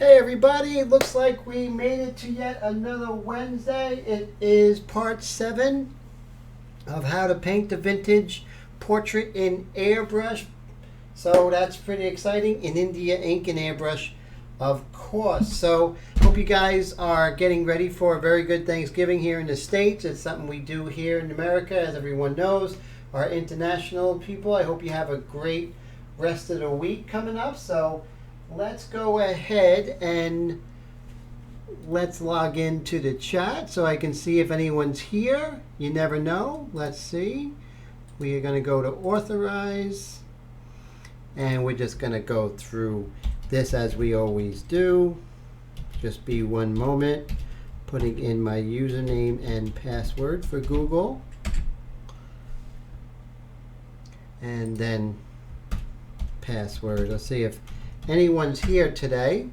Hey everybody, it looks like we made it to yet another Wednesday. It is part 7 of how to paint the vintage portrait in airbrush. So that's pretty exciting, in India Ink and Airbrush, of course. So hope you guys are getting ready for a very good Thanksgiving here in the States. It's something we do here in America, as everyone knows. Our international people, I hope you have a great rest of the week coming up. So let's go ahead and let's log into the chat so I can see if anyone's here. You never know. Let's see. We are going to go to authorize, and we're just going to go through this as we always do. Just be one moment. Putting in my username and password for Google, and then password. Let's see if anyone's here today.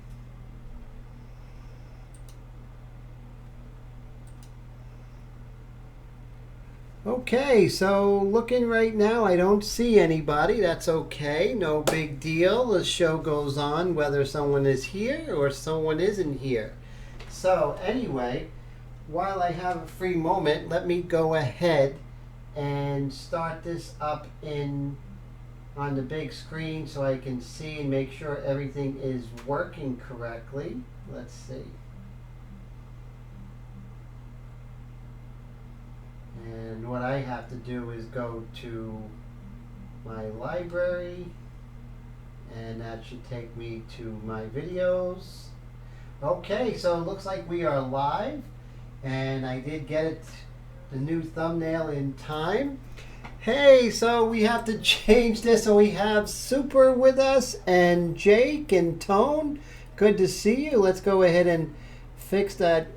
Okay, so looking right now, I don't see anybody. That's okay, no big deal. The show goes on whether someone is here or someone isn't here. So anyway, while I have a free moment, let me go ahead and start this up on the big screen so I can see and make sure everything is working correctly. Let's see. And what I have to do is go to my library, and that should take me to my videos. Okay, so it looks like we are live, and I did get it, the new thumbnail, in time. Hey, so we have to change this. So we have Super with us and Jake and Tone. Good to see you. Let's go ahead and fix that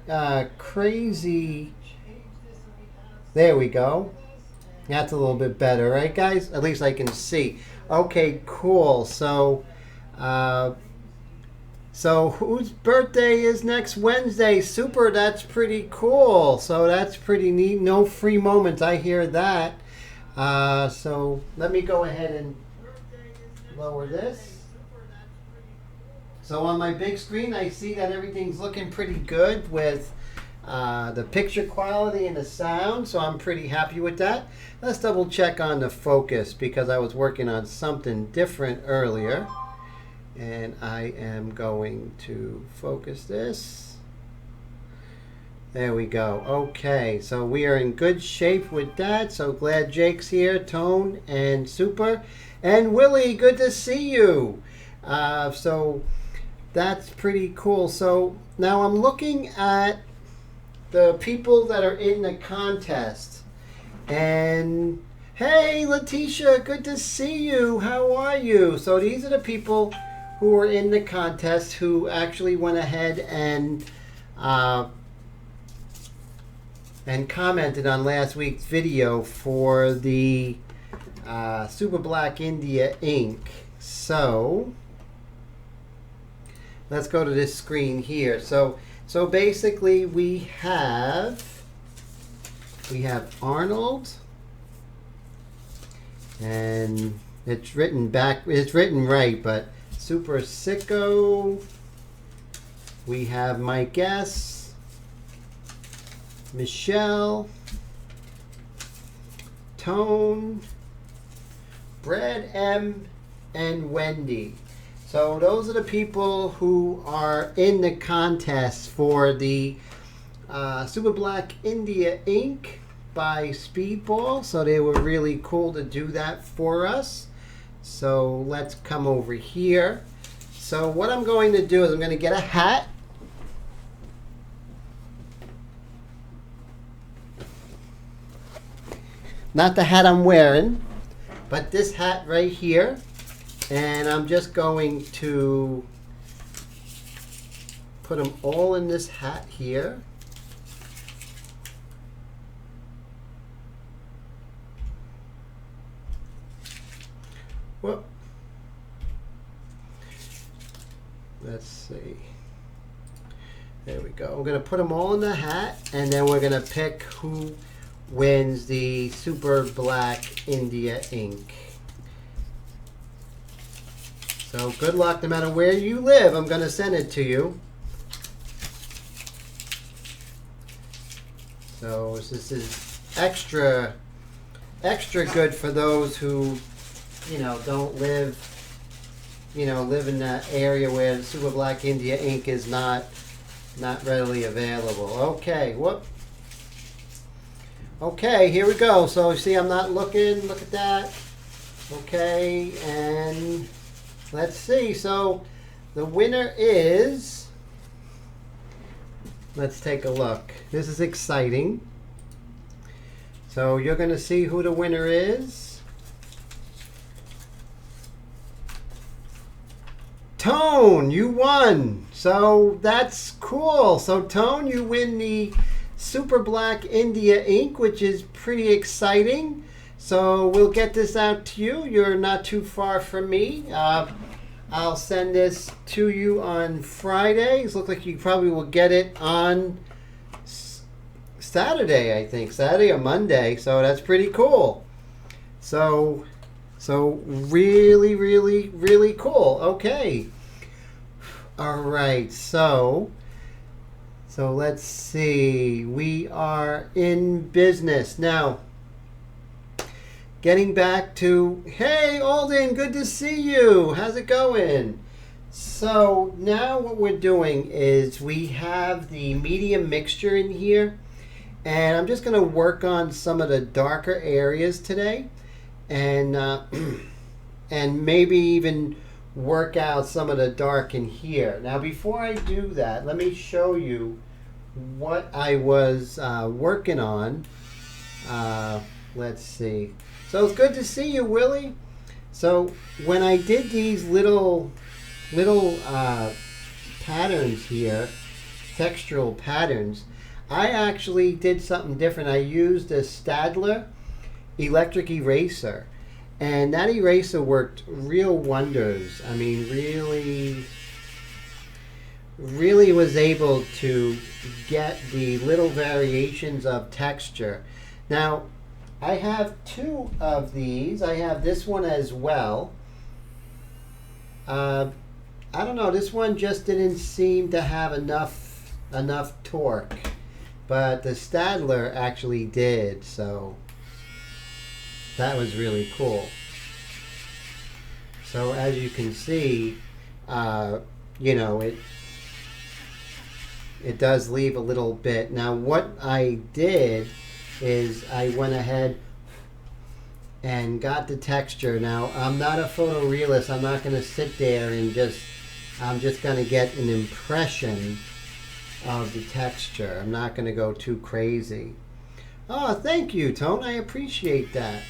crazy. There we go. That's a little bit better, right, guys? At least I can see. Okay, cool. So, whose birthday is next Wednesday? Super. That's pretty cool. So that's pretty neat. No free moments. I hear that. So let me go ahead and lower this. So on my big screen, I see that everything's looking pretty good with the picture quality and the sound. So I'm pretty happy with that. Let's double check on the focus, because I was working on something different earlier. And I am going to focus this. There we go. Okay, so we are in good shape with that. So glad Jake's here, Tone and Super. And Willie, good to see you. So that's pretty cool. So now I'm looking at the people that are in the contest. And hey, Letitia, good to see you. How are you? So these are the people who are in the contest who actually went ahead and commented on last week's video for the Super Black India ink. So let's go to this screen here. So basically we have Arnold, and it's written right, but Super Sicko. We have Mike S, Michelle, Tone, Brad M, and Wendy. So those are the people who are in the contest for the Super Black India ink by Speedball. So they were really cool to do that for us. So let's come over here. So what I'm going to do is I'm going to get a hat. Not the hat I'm wearing, but this hat right here. And I'm just going to put them all in this hat here. Whoop. Let's see. There we go. We're going to put them all in the hat, and then we're going to pick who wins the Super Black India ink. So good luck no matter where you live. I'm going to send it to you. So this is extra good for those who, don't live, live in that area where the Super Black India ink is not readily available. Okay, whoop. Okay, here we go. So you see I'm not looking. Look at that. Okay, and let's see. So the winner is, let's take a look. This is exciting. So you're going to see who the winner is. Tone, you won. So that's cool. So Tone, you win the Super Black India ink, which is pretty exciting. So we'll get this out to you. You're not too far from me. I'll send this to you on Fridays. Looks like you probably will get it on Saturday, I think. Saturday or Monday. So that's pretty cool. So really, really, really cool. Okay. All right. So let's see. We are in business now. Getting back to, hey Alden, good to see you. How's it going? So now what we're doing is we have the medium mixture in here, and I'm just going to work on some of the darker areas today, and and maybe even work out some of the dark in here. Now before I do that, let me show you what I was working on. Let's see. So it's good to see you, Willie. So when I did these little patterns here, textural patterns, I actually did something different. I used a Staedtler electric eraser, and that eraser worked real wonders. I mean, really was able to get the little variations of texture. Now, I have two of these. I have this one as well. I don't know. This one just didn't seem to have enough torque, but the Staedtler actually did. So that was really cool. So as you can see, it does leave a little bit. Now what I did is I went ahead and got the texture. Now I'm not a photorealist. I'm not going to sit there and I'm just going to get an impression of the texture. I'm not going to go too crazy. Oh, thank you, Tone. I appreciate that.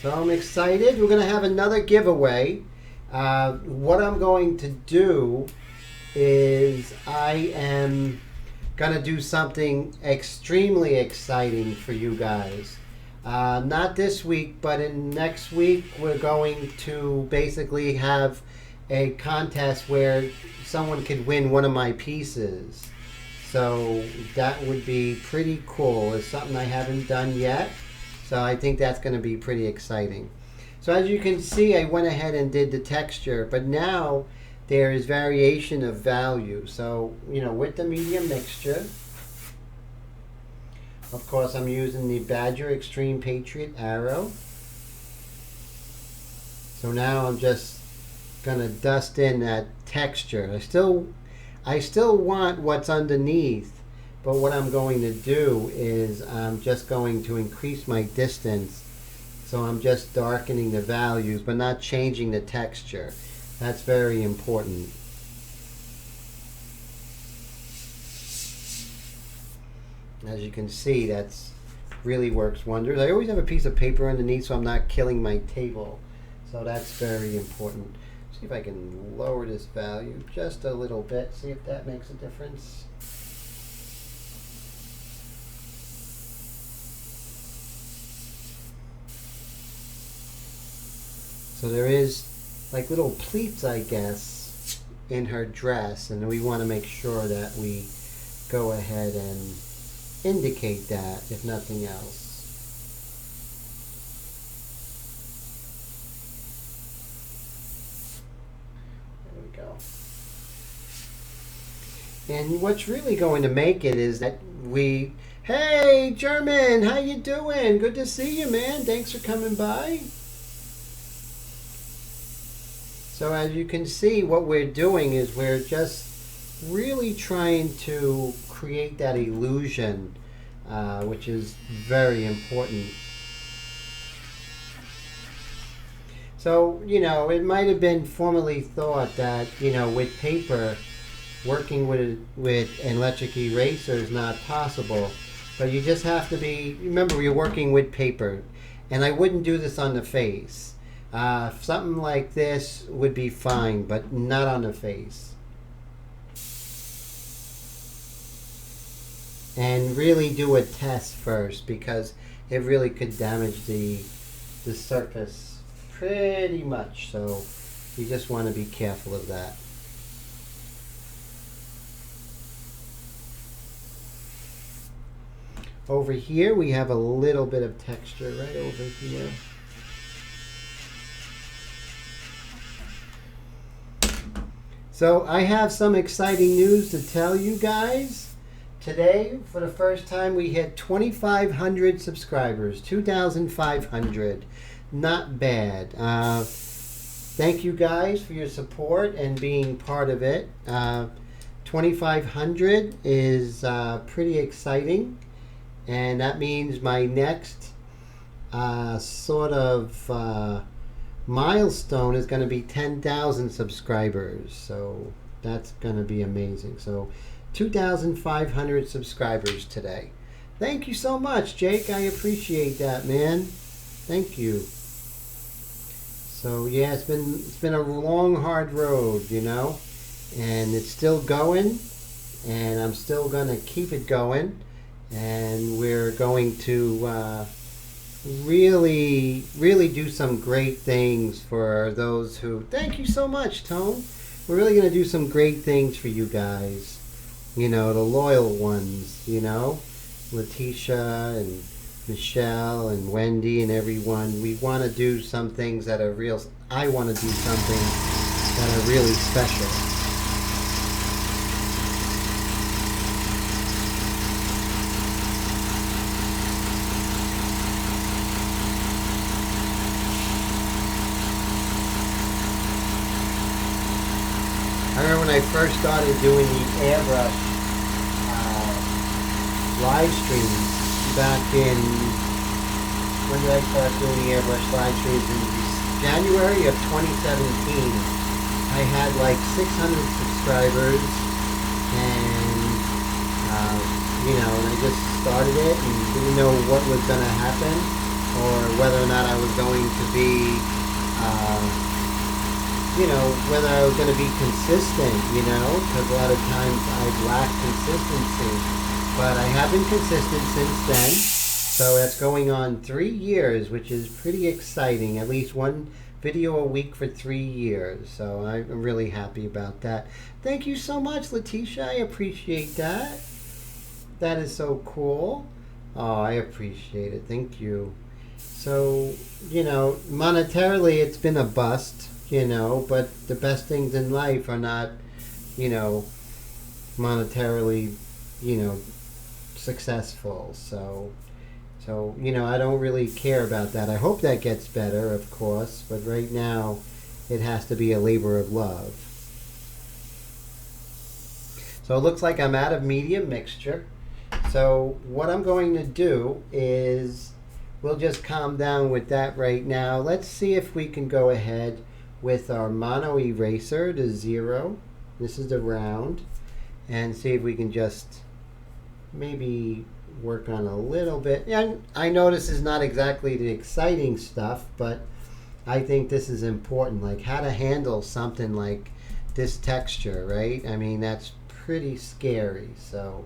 So I'm excited. We're going to have another giveaway. What I'm going to do is I am going to do something extremely exciting for you guys. Not this week, but in next week we're going to basically have a contest where someone could win one of my pieces. So that would be pretty cool. It's something I haven't done yet. So I think that's going to be pretty exciting. So as you can see, I went ahead and did the texture, but now there is variation of value. So, with the medium mixture, of course, I'm using the Badger Extreme Patriot Arrow. So now I'm just going to dust in that texture. I still want what's underneath, but what I'm going to do is I'm just going to increase my distance. So I'm just darkening the values, but not changing the texture. That's very important. As you can see, that's really works wonders. I always have a piece of paper underneath so I'm not killing my table. So that's very important. See if I can lower this value just a little bit. See if that makes a difference. So there is like little pleats, I guess, in her dress, and we want to make sure that we go ahead and indicate that, if nothing else. And what's really going to make it is that hey German, how you doing? Good to see you, man. Thanks for coming by. So as you can see, what we're doing is we're just really trying to create that illusion, which is very important. So, it might have been formerly thought that, with paper, working with an electric eraser is not possible. But you just have to remember you're working with paper. And I wouldn't do this on the face. Something like this would be fine, but not on the face. And really do a test first, because it really could damage the surface pretty much. So you just want to be careful of that. Over here we have a little bit of texture right over here. So I have some exciting news to tell you guys. Today, for the first time, we hit 2,500 subscribers, 2,500. Not bad. Thank you guys for your support and being part of it. 2,500 is pretty exciting. And that means my next milestone is going to be 10,000 subscribers. So that's going to be amazing. So 2,500 subscribers today. Thank you so much, Jake. I appreciate that, man. Thank you. So yeah, it's been a long, hard road, and it's still going, and I'm still gonna keep it going, and we're going to really do some great things for those who. Thank you so much, Tone. We're really gonna do some great things for you guys. The loyal ones, Letitia and Michelle and Wendy and everyone. We want to do some things that are real. I want to do something that are really special. I remember when I first started doing the airbrush live streams back in, when did I start doing the airbrush live streams? In January of 2017. I had like 600 subscribers, and and I just started it and didn't know what was going to happen, or whether or not I was going to be whether I was going to be consistent, because a lot of times I've lacked consistency. But I have been consistent since then. So that's going on 3 years, which is pretty exciting. At least one video a week for 3 years. So I'm really happy about that. Thank you so much, Letitia. I appreciate that. That is so cool. Oh, I appreciate it. Thank you. So, monetarily it's been a bust. But the best things in life are not, monetarily, successful. So, I don't really care about that. I hope that gets better, of course, but right now it has to be a labor of love. So it looks like I'm out of medium mixture. So what I'm going to do is we'll just calm down with that right now. Let's see if we can go ahead with our mono eraser to 0. This is the round. And see if we can just maybe work on a little bit. And I know this is not exactly the exciting stuff, but I think this is important, like how to handle something like this texture, right? I mean, that's pretty scary. So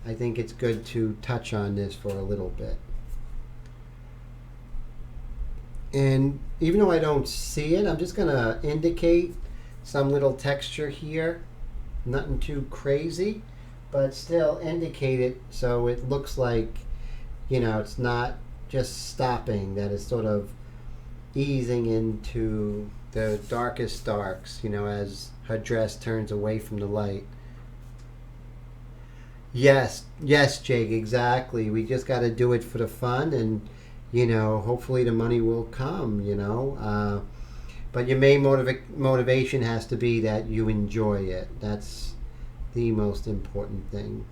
I think it's good to touch on this for a little bit. And even though I don't see it, I'm just going to indicate some little texture here. Nothing too crazy, but still indicate it so it looks like, it's not just stopping, that it's sort of easing into the darkest darks, as her dress turns away from the light. Yes, yes, Jake, exactly. We just got to do it for the fun, and hopefully the money will come. But your main motivation has to be that you enjoy it. That's the most important thing.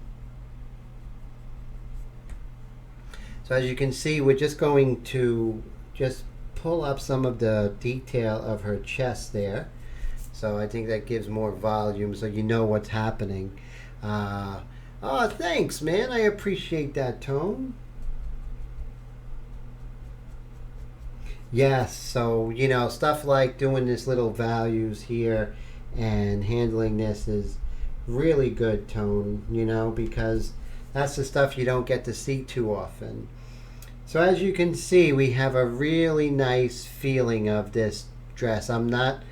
So as you can see, we're just going to just pull up some of the detail of her chest there. So I think that gives more volume so you know what's happening. Uh, oh, thanks, man. I appreciate that, Tone. Yes, so stuff like doing this little values here and handling this is really good, Tone, because that's the stuff you don't get to see too often. So as you can see, we have a really nice feeling of this dress. I'm not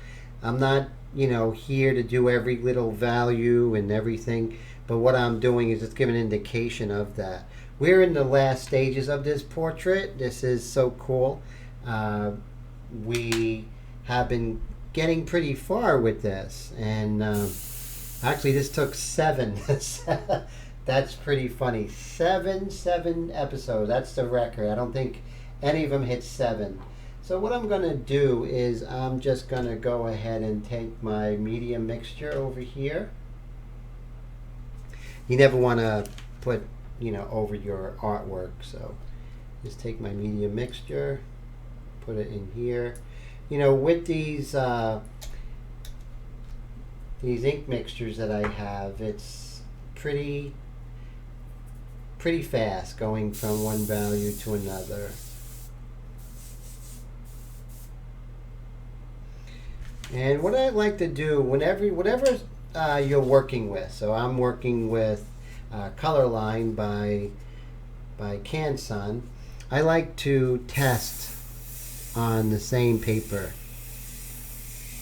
here to do every little value and everything, but what I'm doing is just giving an indication of that. We're in the last stages of this portrait. This is so cool. Uh, we have been getting pretty far with this, and actually, this took 7. That's pretty funny. Seven episodes. That's the record. I don't think any of them hit 7. So what I'm going to do is I'm just going to go ahead and take my medium mixture over here. You never want to put, over your artwork. So just take my medium mixture, put it in here. With these ink mixtures that I have, it's pretty fast going from one value to another. And what I like to do whatever you're working with, so I'm working with Colorline by CanSun. I like to test on the same paper,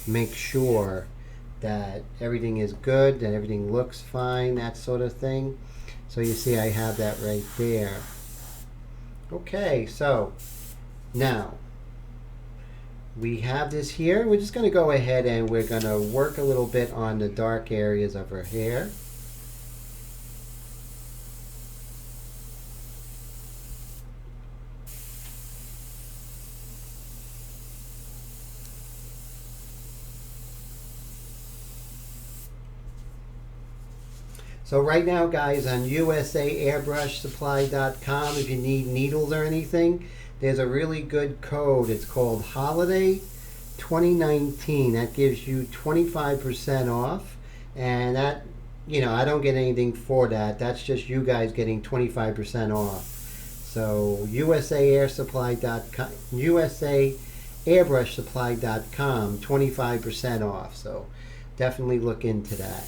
make sure that everything is good, that everything looks fine, that sort of thing. So you see I have that right there. Okay, so now we have this here. We're just going to go ahead and we're going to work a little bit on the dark areas of her hair. So right now, guys, on USAAirbrushSupply.com, if you need needles or anything, there's a really good code. It's called Holiday 2019. That gives you 25% off. And that, I don't get anything for that. That's just you guys getting 25% off. So USAAirSupply.com, USAAirbrushSupply.com, 25% off. So definitely look into that.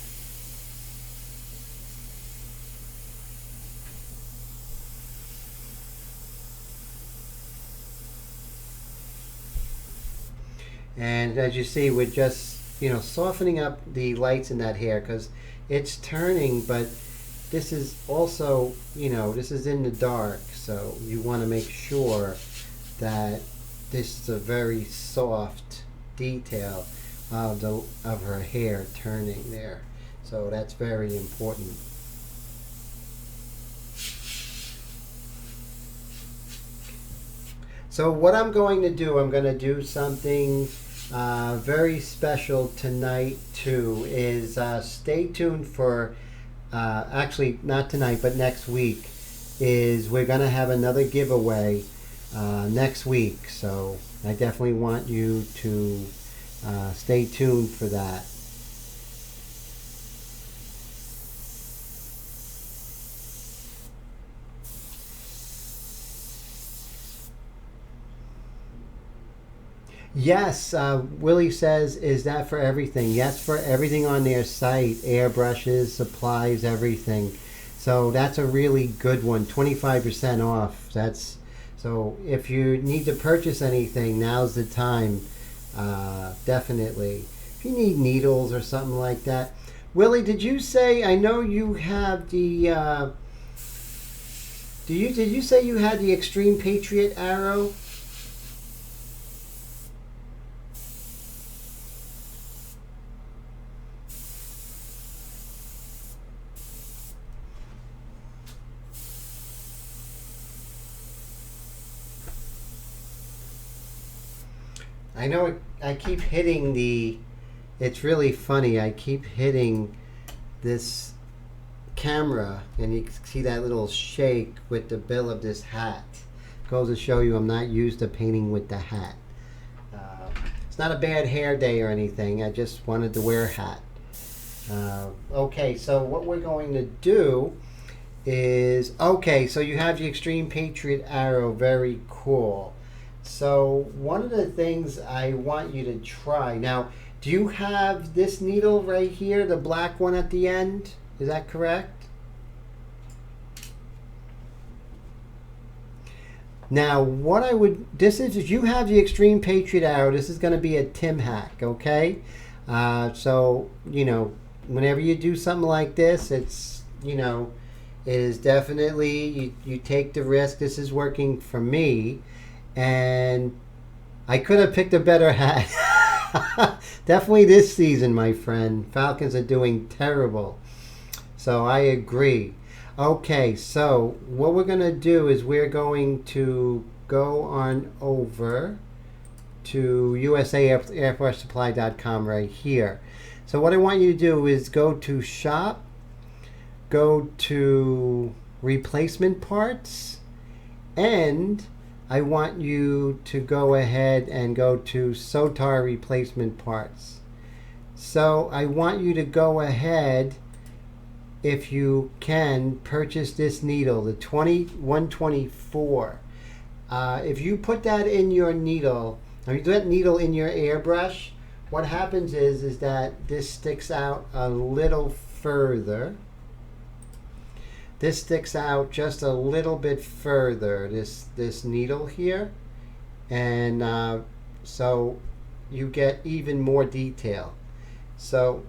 And as you see, we're just, softening up the lights in that hair because it's turning, but this is also, this is in the dark. So you want to make sure that this is a very soft detail of her hair turning there. So that's very important. So what I'm going to do something very special tonight too. Is stay tuned for, actually not tonight, but next week. We're going to have another giveaway next week. So I definitely want you to stay tuned for that. Yes, Willie says, is that for everything? Yes, for everything on their site, airbrushes, supplies, everything. So that's a really good one, 25% off. So if you need to purchase anything, now's the time, definitely. If you need needles or something like that. Willie, did you say, I know you have the, did you say you had the Extreme Patriot arrow? I know I keep hitting it's really funny. I keep hitting this camera and you can see that little shake with the bill of this hat. Goes to show you I'm not used to painting with the hat. It's not a bad hair day or anything. I just wanted to wear a hat. Okay, so what we're going to do is, okay, so you have the Extreme Patriot arrow. Very cool. So one of the things I want you to try now, do you have this needle right here, the black one at the end? Is that correct? Now, what I would, this is, if you have the Extreme Patriot arrow, this is going to be a Tim hack, okay? So, you know, whenever you do something like this, it's, you know, it is definitely, you take the risk. This is working for me, and I could have picked a better hat. Definitely this season, my friend. Falcons are doing terrible. So I agree. Okay, so what we're going to do is we're going to go on over to USAairbrushsupply.com right here. So what I want you to do is go to Shop, go to Replacement Parts, and I want you to go ahead and go to Sotar Replacement Parts. So I want you to go ahead, if you can, purchase this needle, the 124. If you put that in your needle, if you do that needle in your airbrush, what happens is that this sticks out a little further. This sticks out just a little bit further, this needle here, and so you get even more detail. So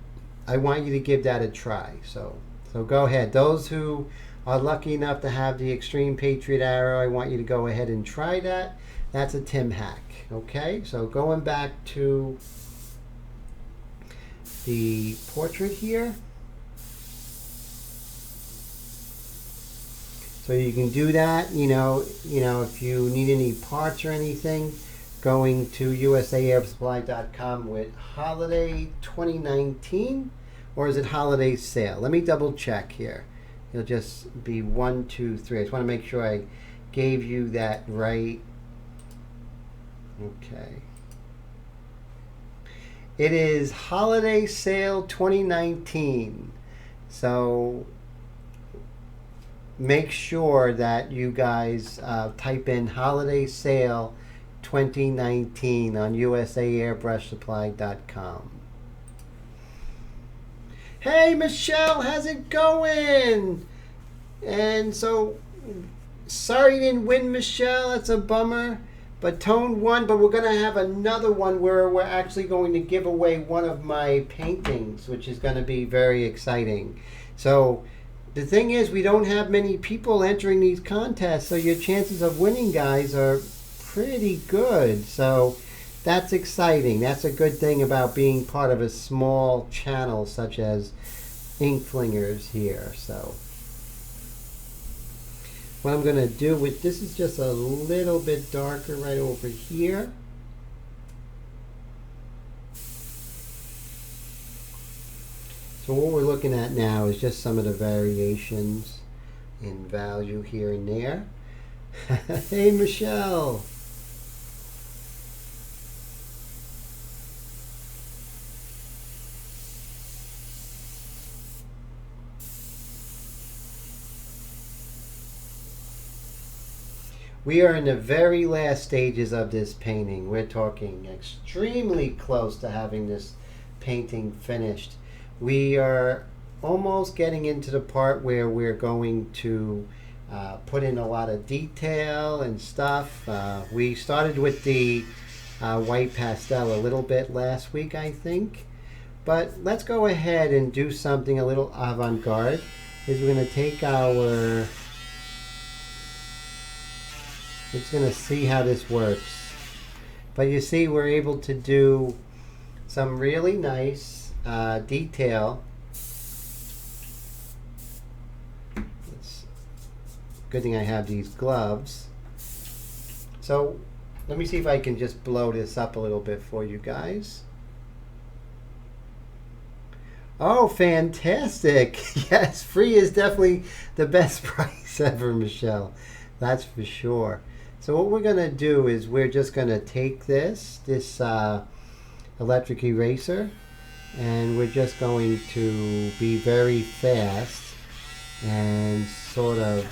I want you to give that a try. So go ahead. Those who are lucky enough to have the Extreme Patriot arrow, I want you to go ahead and try that. That's a Tim hack. Okay, so going back to the portrait here. So you can do that, you know, if you need any parts or anything, going to USAairbrushsupply.com with Holiday 2019, or is it Holiday Sale? Let me double check here. It'll just be 1, 2, 3. I just want to make sure I gave you that right. Okay. It is Holiday Sale 2019. So make sure that you guys type in Holiday Sale 2019 on USAairbrushsupply.com. Hey Michelle, how's it going? And so, sorry you didn't win, Michelle. It's a bummer. But Tone won, but we're going to have another one where we're actually going to give away one of my paintings, which is going to be very exciting. So the thing is, we don't have many people entering these contests, so your chances of winning, guys, are pretty good. So that's exciting. That's a good thing about being part of a small channel such as Ink Flingers here. So what I'm going to do with this is just a little bit darker right over here. So what we're looking at now is just some of the variations in value here and there. Hey Michelle. We are in the very last stages of this painting. We're talking extremely close to having this painting finished. We are almost getting into the part where we're going to put in a lot of detail and stuff. We started with the white pastel a little bit last week, I think. But let's go ahead and do something a little avant-garde. Is we're going to take our... It's going to see how this works. But you see, we're able to do some really nice detail. It's good thing I have these gloves. So Let me see if I can just blow this up a little bit for you guys. Oh, fantastic. Yes, free is definitely the best price ever, Michelle. That's for sure. So what we're going to do is we're just going to take this electric eraser, and we're just going to be very fast and sort of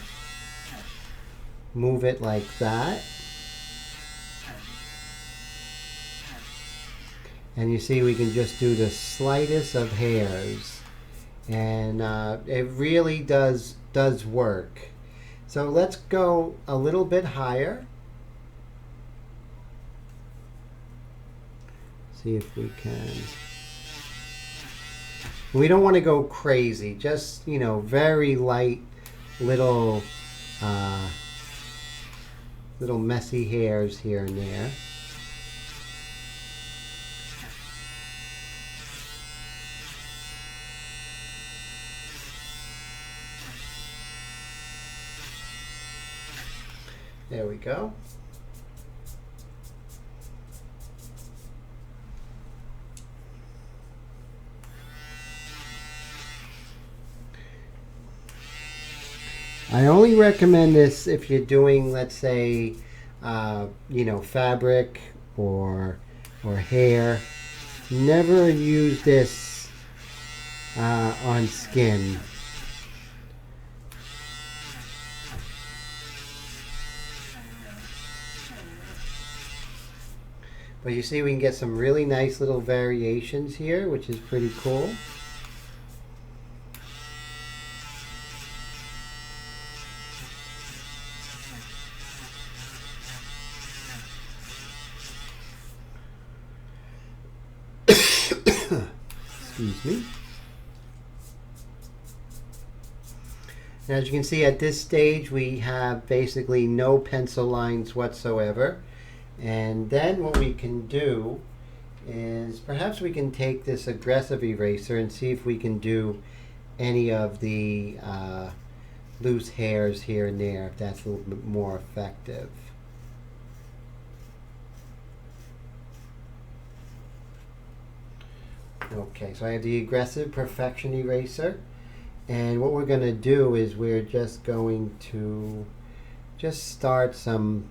move it like that. And you see we can just do the slightest of hairs, and it really does work. So let's go a little bit higher. See if we can. We don't want to go crazy, just, you know, very light little little messy hairs here and there. There we go. I only recommend this if you're doing, let's say, you know, fabric or hair. Never use this on skin. But you see we can get some really nice little variations here, which is pretty cool. Excuse me. And as you can see at this stage we have basically no pencil lines whatsoever. And then what we can do is perhaps we can take this aggressive eraser and see if we can do any of the loose hairs here and there, if that's a little bit more effective. Okay, so I have the aggressive perfection eraser, and what we're going to do is we're just going to just start some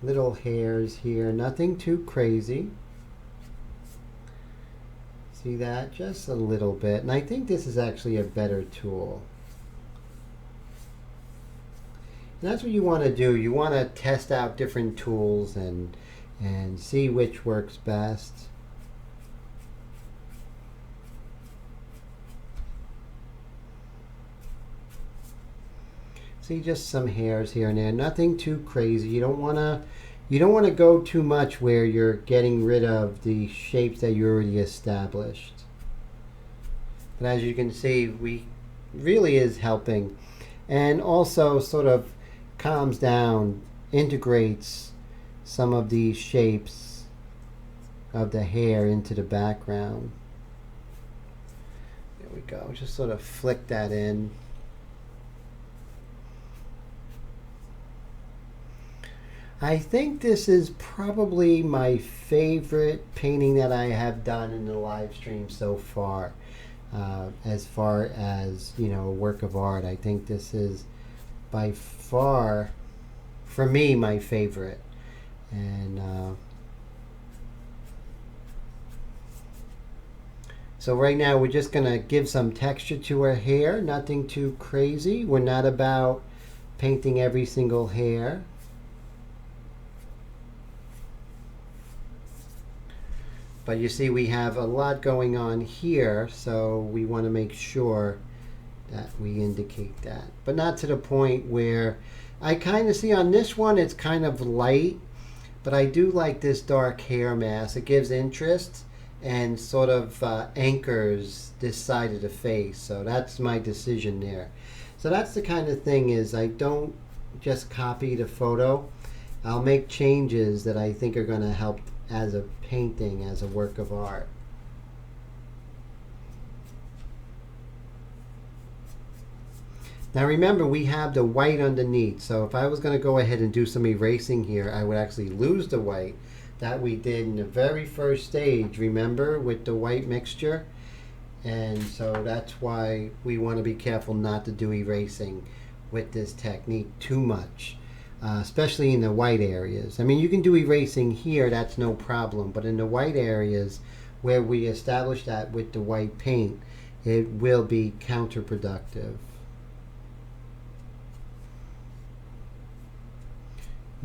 little hairs here, nothing too crazy. See that? Just a little bit. And I think this is actually a better tool. And that's what you want to do. You want to test out different tools and see which works best. See, just some hairs here and there, nothing too crazy. You don't want to go too much where you're getting rid of the shapes that you already established. But as you can see, we really is helping, and also sort of calms down, integrates some of these shapes of the hair into the background. There we go. Just sort of flick that in. I think this is probably my favorite painting that I have done in the live stream so far. As far as, you know, a work of art, I think this is by far, for me, my favorite. And so right now we're just going to give some texture to her hair, nothing too crazy. We're not about painting every single hair. But you see we have a lot going on here, so we want to make sure that we indicate that. But not to the point where I kind of see on this one it's kind of light, but I do like this dark hair mass. It gives interest and sort of anchors this side of the face. So that's my decision there. So that's the kind of thing, is I don't just copy the photo. I'll make changes that I think are going to help as a painting, as a work of art. Now remember, we have the white underneath, so if I was going to go ahead and do some erasing here, I would actually lose the white that we did in the very first stage, remember, with the white mixture? And so that's why we want to be careful not to do erasing with this technique too much, especially in the white areas. I mean, you can do erasing here, that's no problem, but in the white areas where we establish that with the white paint, it will be counterproductive.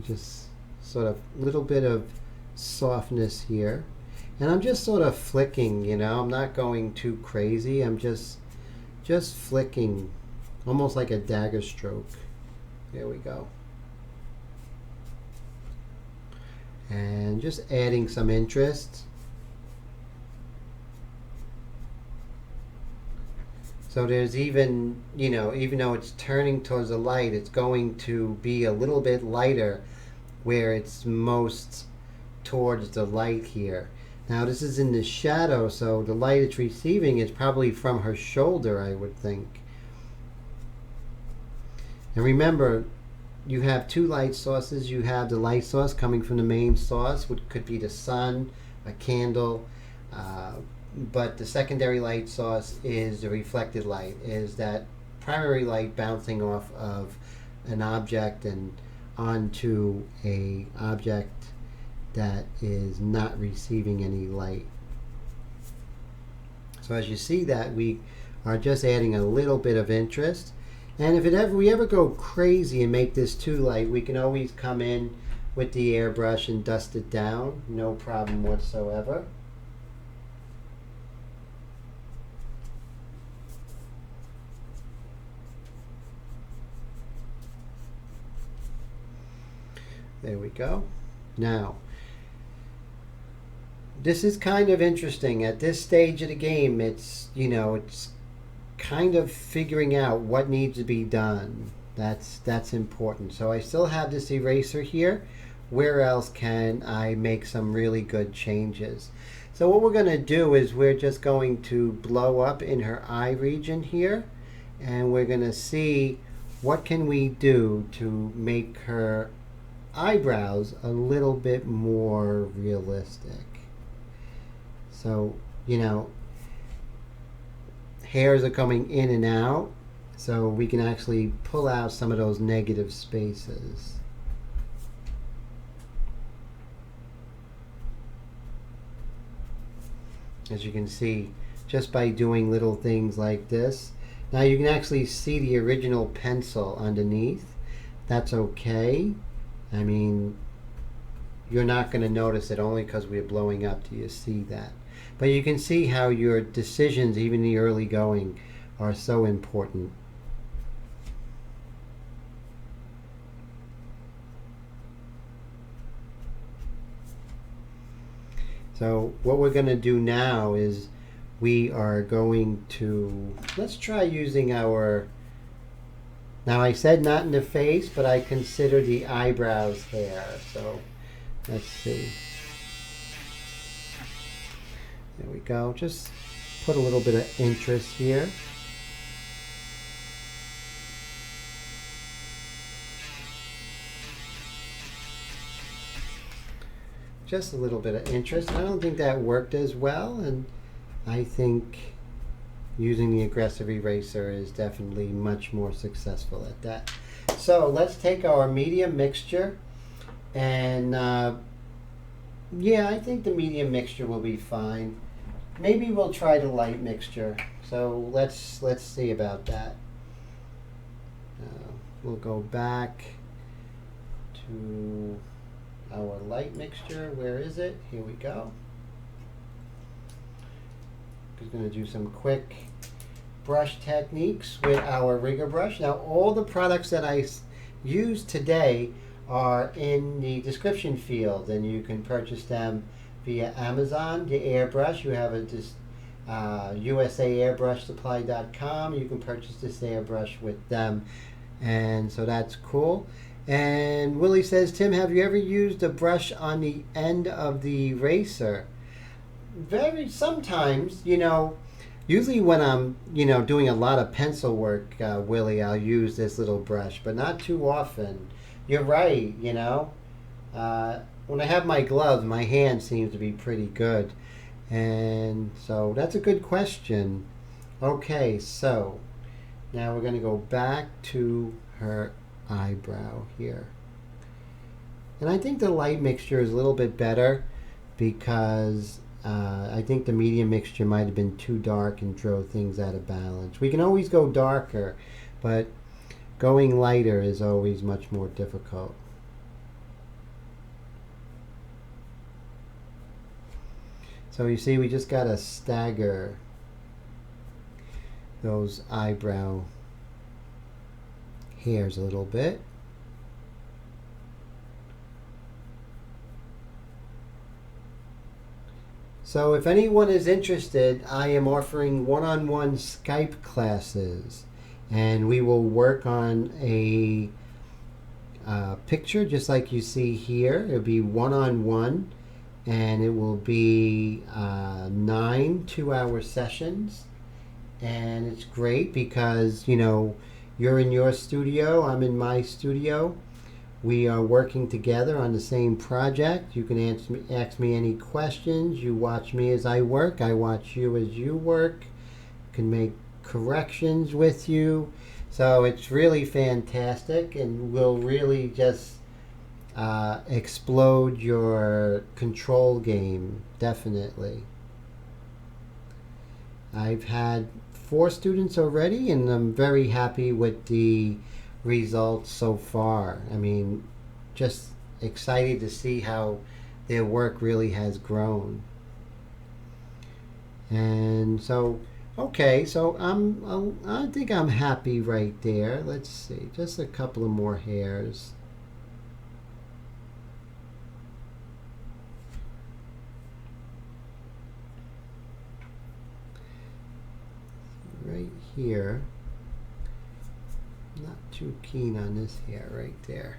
Just sort of a little bit of softness here. And I'm just sort of flicking, you know, I'm not going too crazy. I'm just flicking, almost like a dagger stroke. There we go. And just adding some interest. So there's even, you know, even though it's turning towards the light, it's going to be a little bit lighter where it's most towards the light here. Now this is in the shadow, so the light it's receiving is probably from her shoulder, I would think. And remember, you have two light sources. You have the light source coming from the main source, which could be the sun, a candle, but the secondary light source is the reflected light, is that primary light bouncing off of an object and onto a object that is not receiving any light. So as you see that, we are just adding a little bit of interest. And if we ever go crazy and make this too light, we can always come in with the airbrush and dust it down, no problem whatsoever. There we go. Now, this is kind of interesting. At this stage of the game, it's, you know, it's kind of figuring out what needs to be done. That's important. So I still have this eraser here. Where else can I make some really good changes? So what we're going to do is we're just going to blow up in her eye region here, and we're going to see what can we do to make her eyebrows a little bit more realistic. So, you know, hairs are coming in and out, so we can actually pull out some of those negative spaces. As you can see, just by doing little things like this. Now you can actually see the original pencil underneath. That's okay. I mean, you're not going to notice it only because we're blowing up till you see that. But you can see how your decisions, even the early going, are so important. So what we're going to do now is we are going to, let's try using our, now I said not in the face, but I consider the eyebrows hair. So let's see. There we go. Just put a little bit of interest here. Just a little bit of interest. I don't think that worked as well, and I think using the aggressive eraser is definitely much more successful at that. So let's take our medium mixture, and yeah, I think the medium mixture will be fine. Maybe we'll try the light mixture. So let's see about that. We'll go back to our light mixture. Where is it? Here we go. Just going to do some quick brush techniques with our rigger brush. Now all the products that I used today are in the description field, and you can purchase them via Amazon. The airbrush, you have a USAairbrushsupply.com. You can purchase this airbrush with them, and so that's cool. And Willie says, Tim, have you ever used a brush on the end of the eraser? Sometimes, you know, Usually when I'm, doing a lot of pencil work, Willie, I'll use this little brush, but not too often. You're right, when I have my gloves, my hand seems to be pretty good. And so that's a good question. Okay, so now we're going to go back to her eyebrow here. And I think the light mixture is a little bit better because I think the medium mixture might have been too dark and drove things out of balance. We can always go darker, but going lighter is always much more difficult. So you see, we just got to stagger those eyebrow hairs a little bit. So if anyone is interested, I am offering one-on-one Skype classes, and we will work on a picture just like you see here. It'll be one-on-one, and it will be 9 2-hour sessions. And it's great because, you're in your studio, I'm in my studio. We are working together on the same project. You can ask me any questions. You watch me as I work. I watch you as you work. Can make corrections with you. So it's really fantastic, and will really just explode your control game, definitely. I've had 4 students already, and I'm very happy with the results so far. I mean, just excited to see how their work really has grown. And so, okay, so I think I'm happy right there. Let's see, just a couple of more hairs. Right here. Not too keen on this hair right there.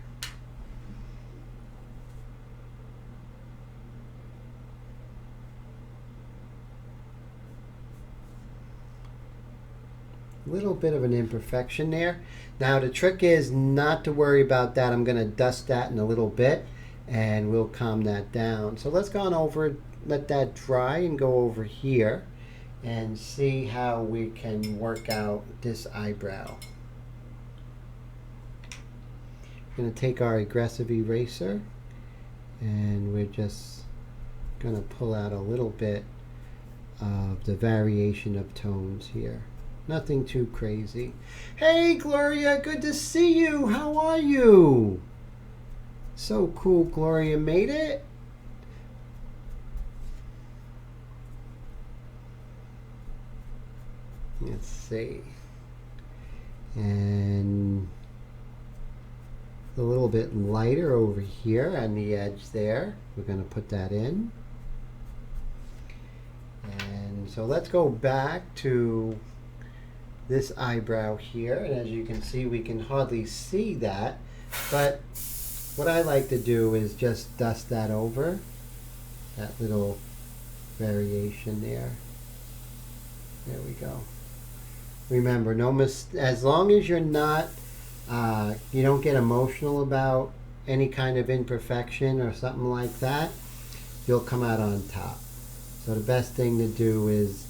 A little bit of an imperfection there. Now the trick is not to worry about that. I'm going to dust that in a little bit and we'll calm that down. So let's go on over, let that dry, and go over here and see how we can work out this eyebrow. We're going to take our aggressive eraser and we're just going to pull out a little bit of the variation of tones here. Nothing too crazy. Hey Gloria, good to see you. How are you? So cool, Gloria made it. Let's see. And a little bit lighter over here on the edge there. We're going to put that in. And so let's go back to this eyebrow here. And as you can see, we can hardly see that. But what I like to do is just dust that over. That little variation there. There we go. Remember, as long as you're not you don't get emotional about any kind of imperfection or something like that, you'll come out on top. So the best thing to do is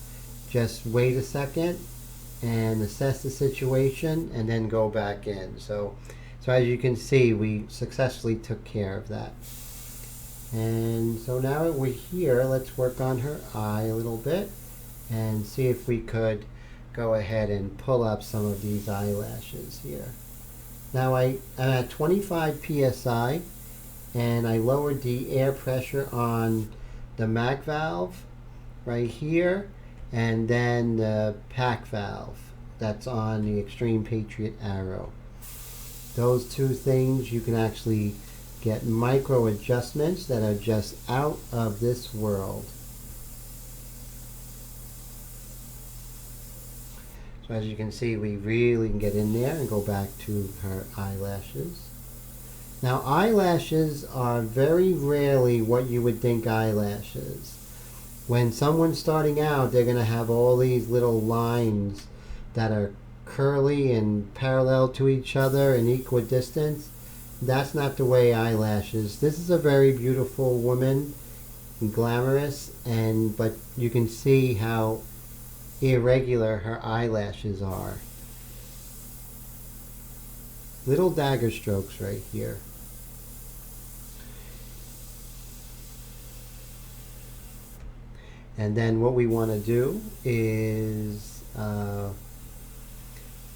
just wait a second and assess the situation and then go back in. So as you can see, we successfully took care of that. And so now that we're here, let's work on her eye a little bit and see if we could go ahead and pull up some of these eyelashes here. Now I'm at 25 psi and I lowered the air pressure on the MAC valve right here and then the PAC valve that's on the Extreme Patriot arrow. Those two things, you can actually get micro adjustments that are just out of this world. So as you can see, we really can get in there and go back to her eyelashes. Now eyelashes are very rarely what you would think eyelashes. When someone's starting out, they're going to have all these little lines that are curly and parallel to each other in equidistance. That's not the way eyelashes. This is a very beautiful woman, glamorous, but you can see how irregular her eyelashes are. Little dagger strokes right here. And then what we want to do is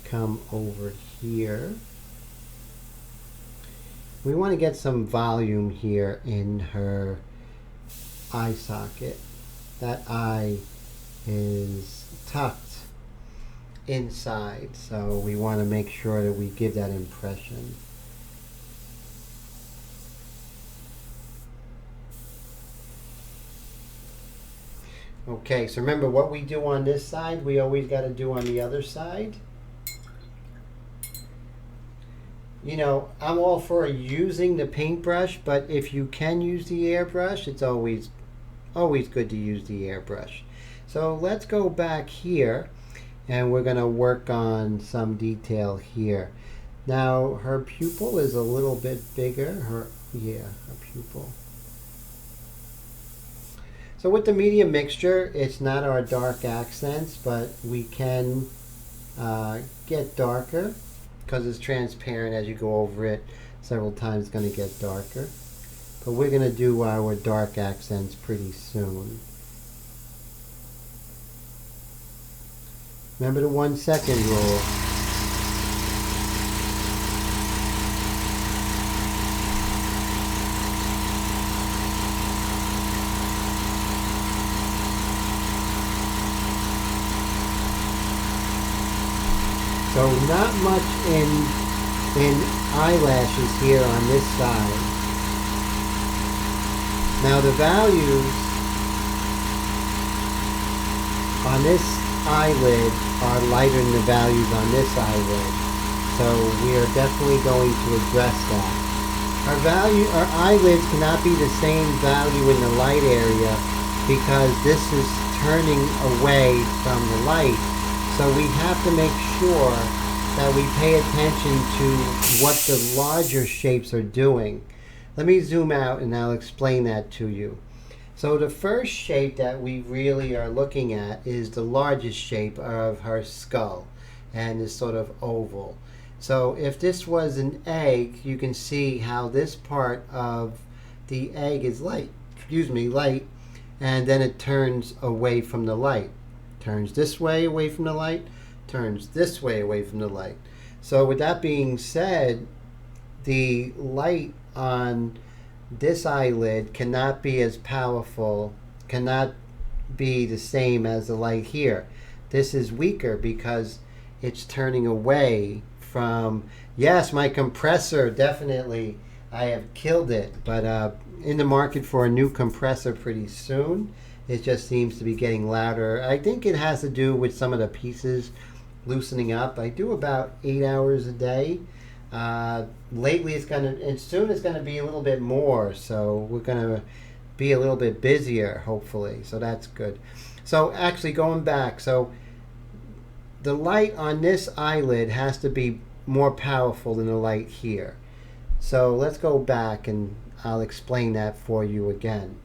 come over here. We want to get some volume here in her eye socket. That eye is tucked inside, so we want to make sure that we give that impression. Okay, so remember what we do on this side, we always got to do on the other side. You know, I'm all for using the paintbrush, but if you can use the airbrush, it's always good to use the airbrush. So let's go back here, and we're going to work on some detail here. Now, her pupil is a little bit bigger. Her pupil. So with the medium mixture, it's not our dark accents, but we can get darker because it's transparent. As you go over it several times, it's going to get darker. But we're going to do our dark accents pretty soon. Remember the 1 second rule. So not much in eyelashes here on this side. Now the values on this eyelid are lighter than the values on this eyelid. So we are definitely going to address that. Our eyelids cannot be the same value in the light area because this is turning away from the light. So we have to make sure that we pay attention to what the larger shapes are doing. Let me zoom out and I'll explain that to you. So the first shape that we really are looking at is the largest shape of her skull and this sort of oval. So if this was an egg, you can see how this part of the egg is light, and then it turns away from the light. Turns this way away from the light, turns this way away from the light. So with that being said, the light on this eyelid cannot be as powerful, cannot be the same as the light here. This is weaker because it's turning away from, yes, my compressor, definitely, I have killed it, but in the market for a new compressor pretty soon. It just seems to be getting louder. I think it has to do with some of the pieces loosening up. I do about 8 hours a day. Lately and soon it's gonna be a little bit more, so we're gonna be a little bit busier, hopefully, so that's good. So actually going back, so the light on this eyelid has to be more powerful than the light here. So let's go back and I'll explain that for you again.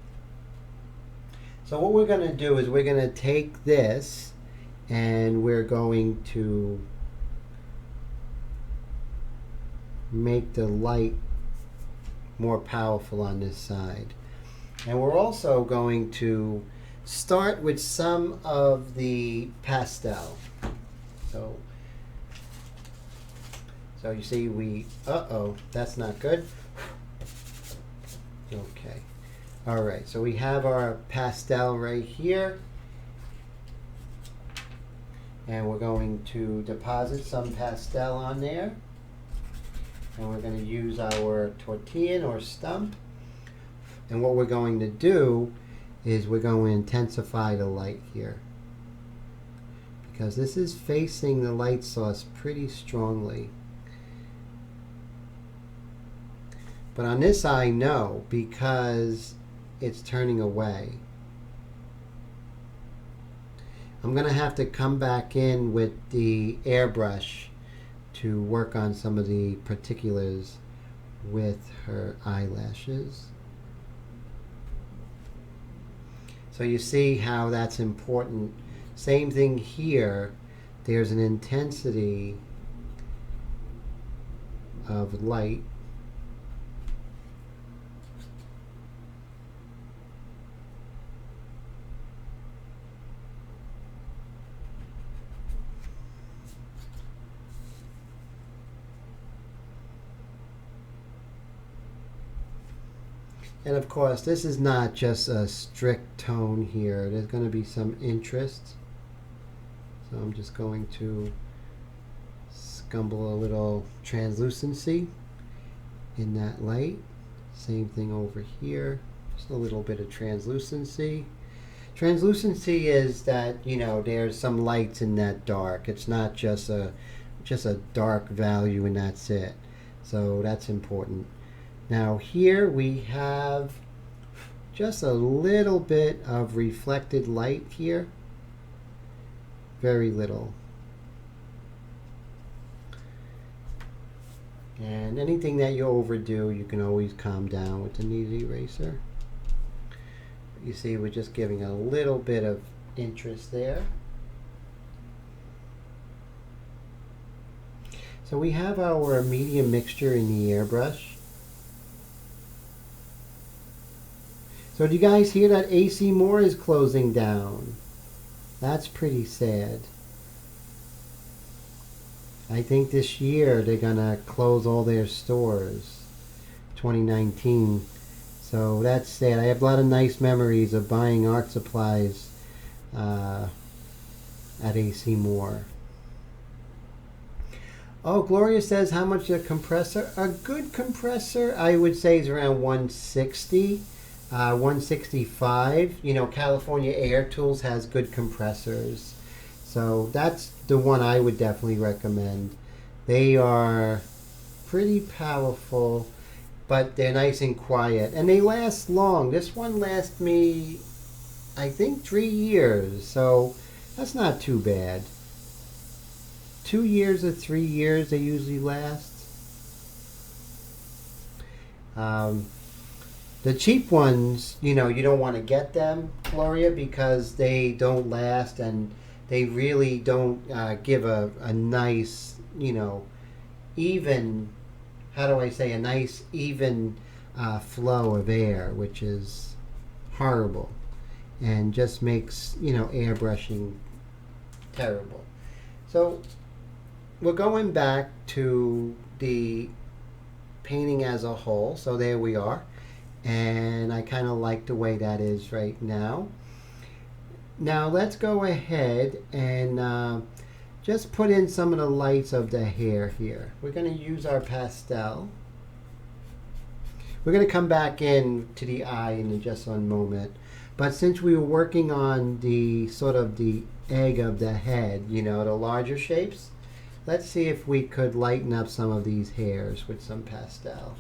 So what we're going to do is we're going to take this and we're going to make the light more powerful on this side. And we're also going to start with some of the pastel. So you see that's not good. Okay. All right, so we have our pastel right here. And we're going to deposit some pastel on there. And we're going to use our tortilla or stump. And what we're going to do is we're going to intensify the light here, because this is facing the light source pretty strongly. But on this eye, no, because it's turning away. I'm going to have to come back in with the airbrush to work on some of the particulars with her eyelashes. So you see how that's important. Same thing here. There's an intensity of light. And of course, this is not just a strict tone here. There's going to be some interest. So I'm just going to scumble a little translucency in that light. Same thing over here. Just a little bit of translucency. Translucency is that, you know, there's some lights in that dark. It's not just a dark value and that's it. So that's important. Now here we have just a little bit of reflected light here. Very little. And anything that you overdo, you can always calm down with the kneaded eraser. You see, we're just giving a little bit of interest there. So we have our medium mixture in the airbrush. So do you guys hear that AC Moore is closing down? That's pretty sad. I think this year they're gonna close all their stores, 2019. So that's sad. I have a lot of nice memories of buying art supplies at AC Moore. Oh, Gloria says, how much a compressor? A good compressor, I would say, is around 160. 165. You know, California Air Tools has good compressors. So that's the one I would definitely recommend. They are pretty powerful, but they're nice and quiet. And they last long. This one lasts me, I think, 3 years. So that's not too bad. 2 years or 3 years they usually last. The cheap ones, you know, you don't want to get them, Gloria, because they don't last and they really don't give a nice, you know, even, how do I say, a nice even flow of air, which is horrible and just makes, you know, airbrushing terrible. So we're going back to the painting as a whole. So there we are. And I kind of like the way that is right now. Now let's go ahead and just put in some of the lights of the hair here. We're going to use our pastel. We're going to come back in to the eye in just one moment. But since we were working on the sort of the egg of the head, you know, the larger shapes, let's see if we could lighten up some of these hairs with some pastel.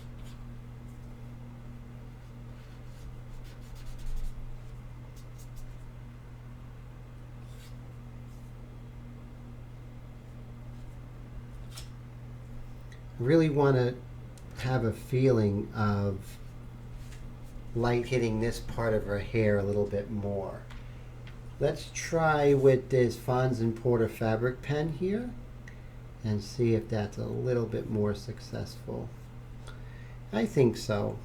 Really want to have a feeling of light hitting this part of her hair a little bit more. Let's try with this Fons and Porter fabric pen here and see if that's a little bit more successful. I think so.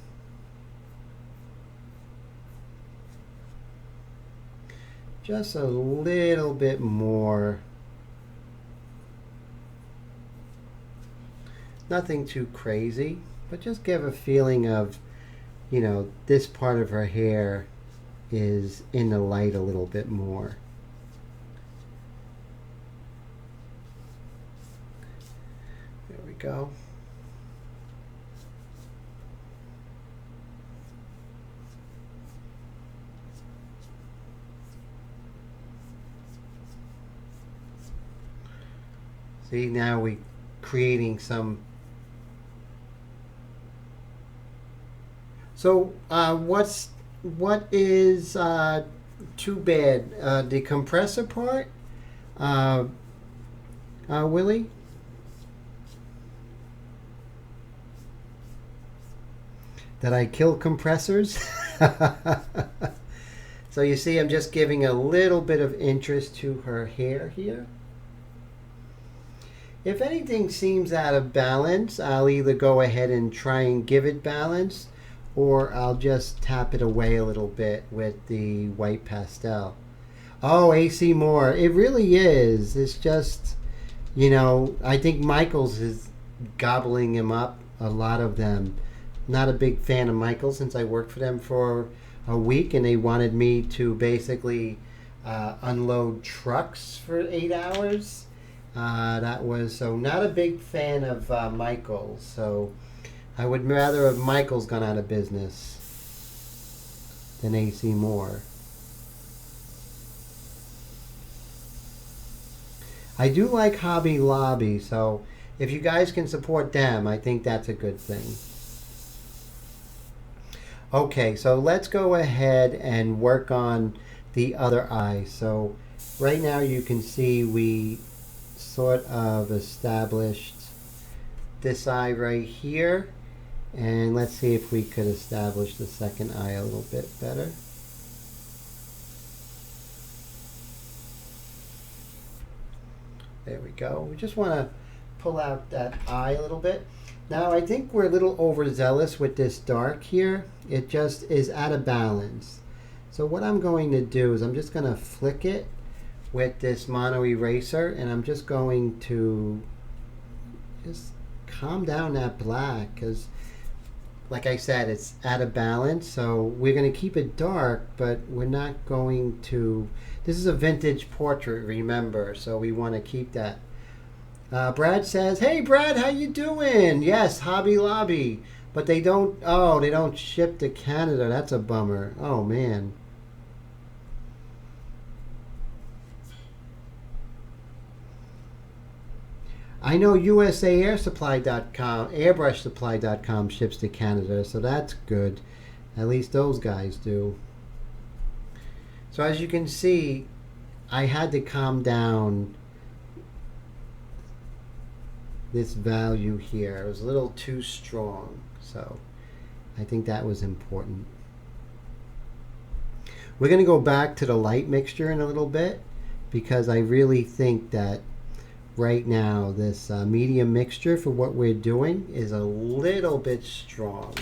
Just a little bit more. Nothing too crazy, but just give a feeling of, you know, this part of her hair is in the light a little bit more. There we go. See, now we're creating some. So what is too bad. The compressor part, Willie? That I kill compressors? So you see, I'm just giving a little bit of interest to her hair here. If anything seems out of balance, I'll either go ahead and try and give it balance, or I'll just tap it away a little bit with the white pastel. Oh, AC Moore, it really is. It's just, you know, I think Michaels is gobbling him up, a lot of them. Not a big fan of Michaels since I worked for them for a week, and they wanted me to basically unload trucks for 8 hours. That was, so not a big fan of Michaels. So I would rather have Michaels gone out of business than AC Moore. I do like Hobby Lobby, so if you guys can support them, I think that's a good thing. Okay, so let's go ahead and work on the other eye. So right now you can see we sort of established this eye right here. And let's see if we could establish the second eye a little bit better. There we go. We just want to pull out that eye a little bit. Now I think we're a little overzealous with this dark here. It just is out of balance. So what I'm going to do is I'm just going to flick it with this mono eraser, and I'm just going to just calm down that black, because like I said, it's out of balance. So we're going to keep it dark, but we're not going to, this is a vintage portrait, remember, so we want to keep that. Brad says, hey Brad, how you doing? Yes, Hobby Lobby, but they don't, oh, they don't ship to Canada. That's a bummer. Oh man. I know USAAirsupply.com, airbrushsupply.com ships to Canada, so that's good. At least those guys do. So as you can see, I had to calm down this value here. It was a little too strong, so I think that was important. We're going to go back to the light mixture in a little bit, because I really think that right now this medium mixture for what we're doing is a little bit strong.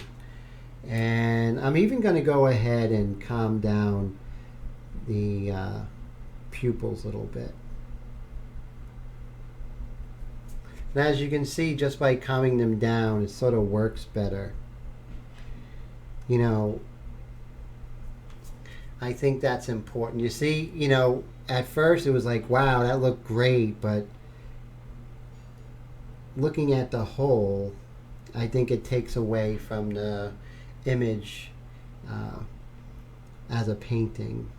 And I'm even going to go ahead and calm down the pupils a little bit. And as you can see, just by calming them down, it sort of works better. You know, I think that's important. You see, you know, at first it was like, wow, that looked great, but looking at the whole, I think it takes away from the image as a painting.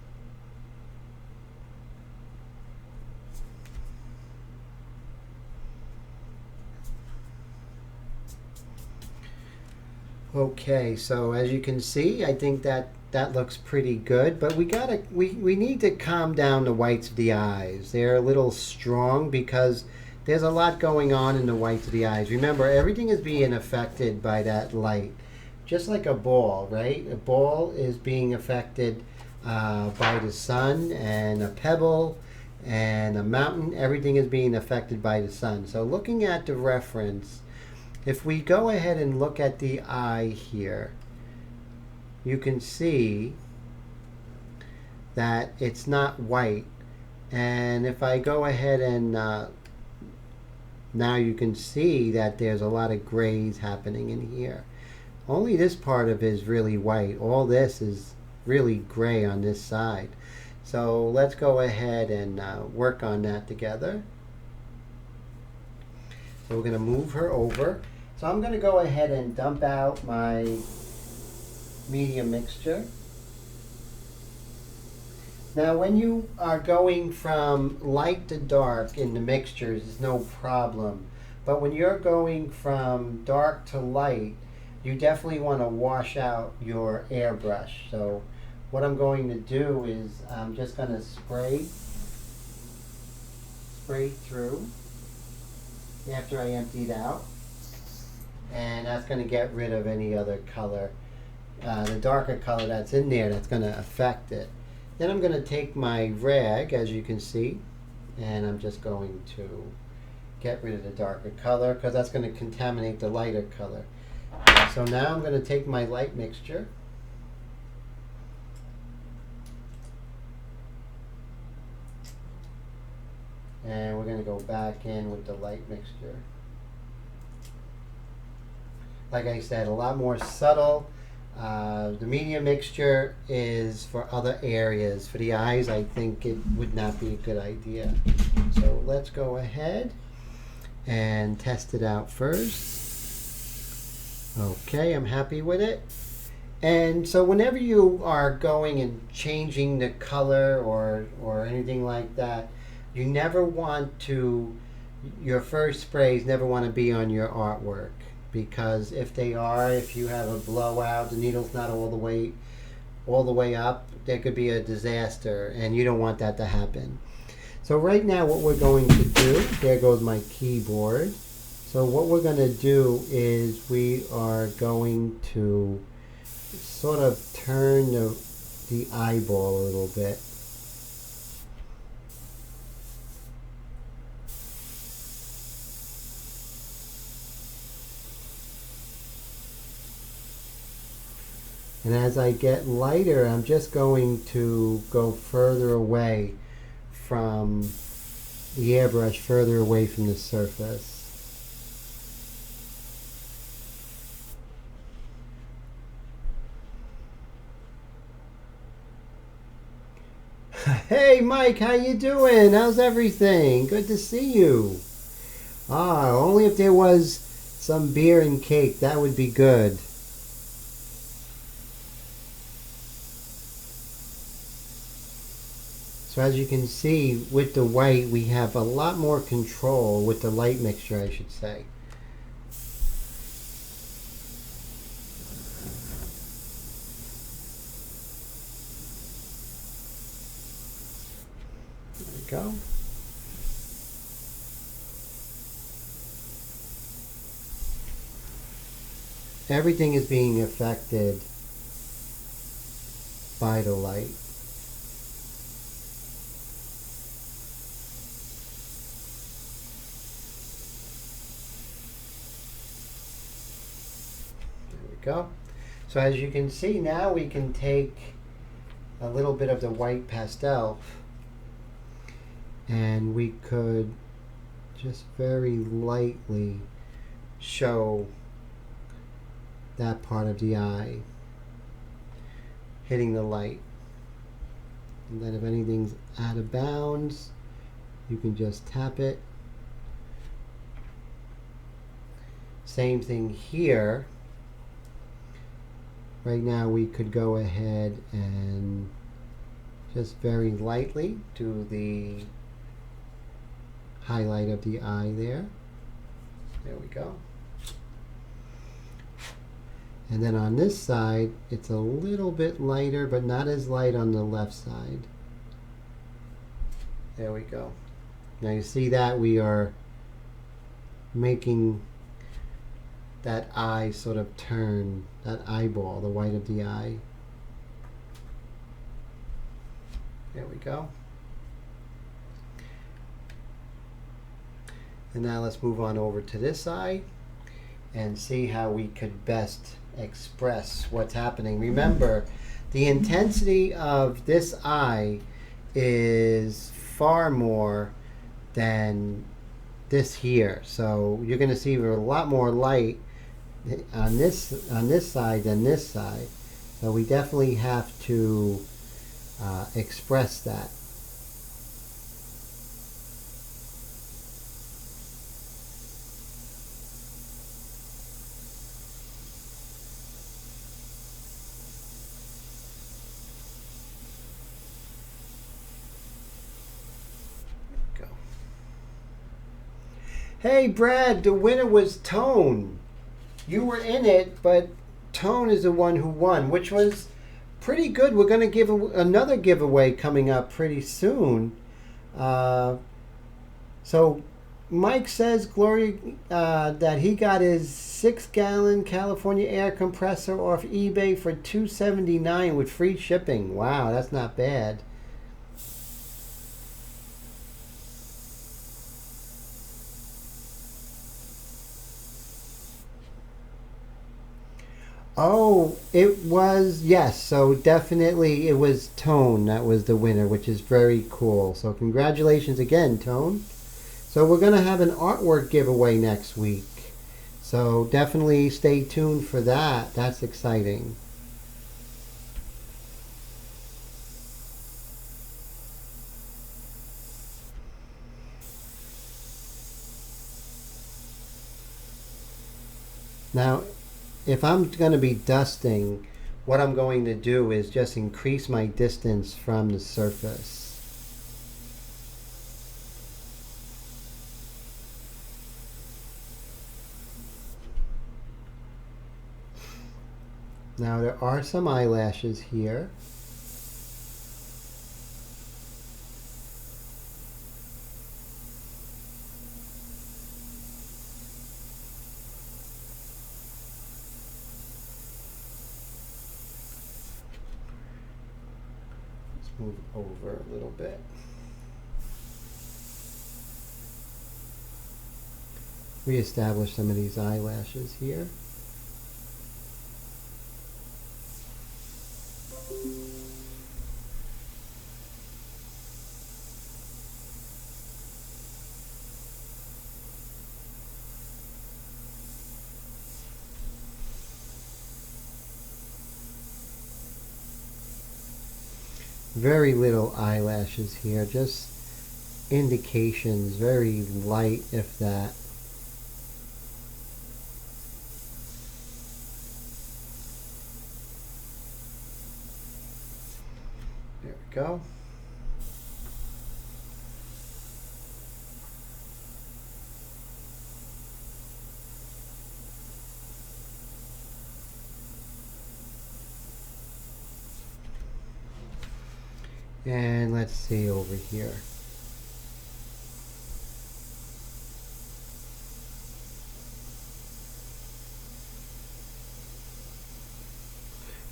Okay, so as you can see, I think that looks pretty good, but we need to calm down the whites of the eyes. They're a little strong because there's a lot going on in the whites of the eyes. Remember, everything is being affected by that light, just like a ball, right? A ball is being affected by the sun, and a pebble and a mountain, everything is being affected by the sun. So looking at the reference, if we go ahead and look at the eye here, you can see that it's not white. And if I go ahead and now you can see that there's a lot of grays happening in here. Only this part of it is really white. All this is really gray on this side. So let's go ahead and work on that together. So we're going to move her over. So I'm going to go ahead and dump out my medium mixture. Now when you are going from light to dark in the mixtures, it's no problem. But when you're going from dark to light, you definitely want to wash out your airbrush. So what I'm going to do is I'm just going to spray through after I empty it out, and that's going to get rid of any other color, the darker color that's in there that's going to affect it. Then I'm going to take my rag, as you can see, and I'm just going to get rid of the darker color because that's going to contaminate the lighter color. So now I'm going to take my light mixture and we're going to go back in with the light mixture. Like I said, a lot more subtle. The medium mixture is for other areas. For the eyes, I think it would not be a good idea. So let's go ahead and test it out first. Okay, I'm happy with it. And so whenever you are going and changing the color or anything like that, you never want to, your first sprays never want to be on your artwork, because if they are, if you have a blowout, the needle's not all the way up, there could be a disaster, and you don't want that to happen. So right now what we're going to do, there goes my keyboard. So what we're going to do is we are going to sort of turn the eyeball a little bit. And as I get lighter, I'm just going to go further away from the airbrush, further away from the surface. Hey Mike, how you doing? How's everything? Good to see you. Only if there was some beer and cake, that would be good. So as you can see, with the white, we have a lot more control with the light mixture, I should say. There we go. Everything is being affected by the light. Go. So as you can see, now we can take a little bit of the white pastel and we could just very lightly show that part of the eye hitting the light. And then if anything's out of bounds, you can just tap it. Same thing here. Right now we could go ahead and just very lightly do the highlight of the eye there. There we go. And then on this side, it's a little bit lighter, but not as light on the left side. There we go. Now you see that we are making that eye sort of turn, that eyeball, the white of the eye. There we go. And now let's move on over to this eye and see how we could best express what's happening. Remember, the intensity of this eye is far more than this here. So you're going to see a lot more light on this side than this side. So we definitely have to express that. Go. Hey Brad, the winner was Tone. You were in it, but Tone is the one who won, which was pretty good. We're going to give another giveaway coming up pretty soon. So Mike says, Gloria, that he got his 6-gallon California air compressor off eBay for $279 with free shipping. Wow, that's not bad. Oh, it was, yes. So definitely it was Tone that was the winner, which is very cool. So congratulations again, Tone. So we're going to have an artwork giveaway next week. So definitely stay tuned for that. That's exciting. Now, if I'm going to be dusting, what I'm going to do is just increase my distance from the surface. Now there are some eyelashes here. Let's move over a little bit. Reestablish some of these eyelashes here. Very little eyelashes here, just indications, very light if that. There we go. And let's see over here.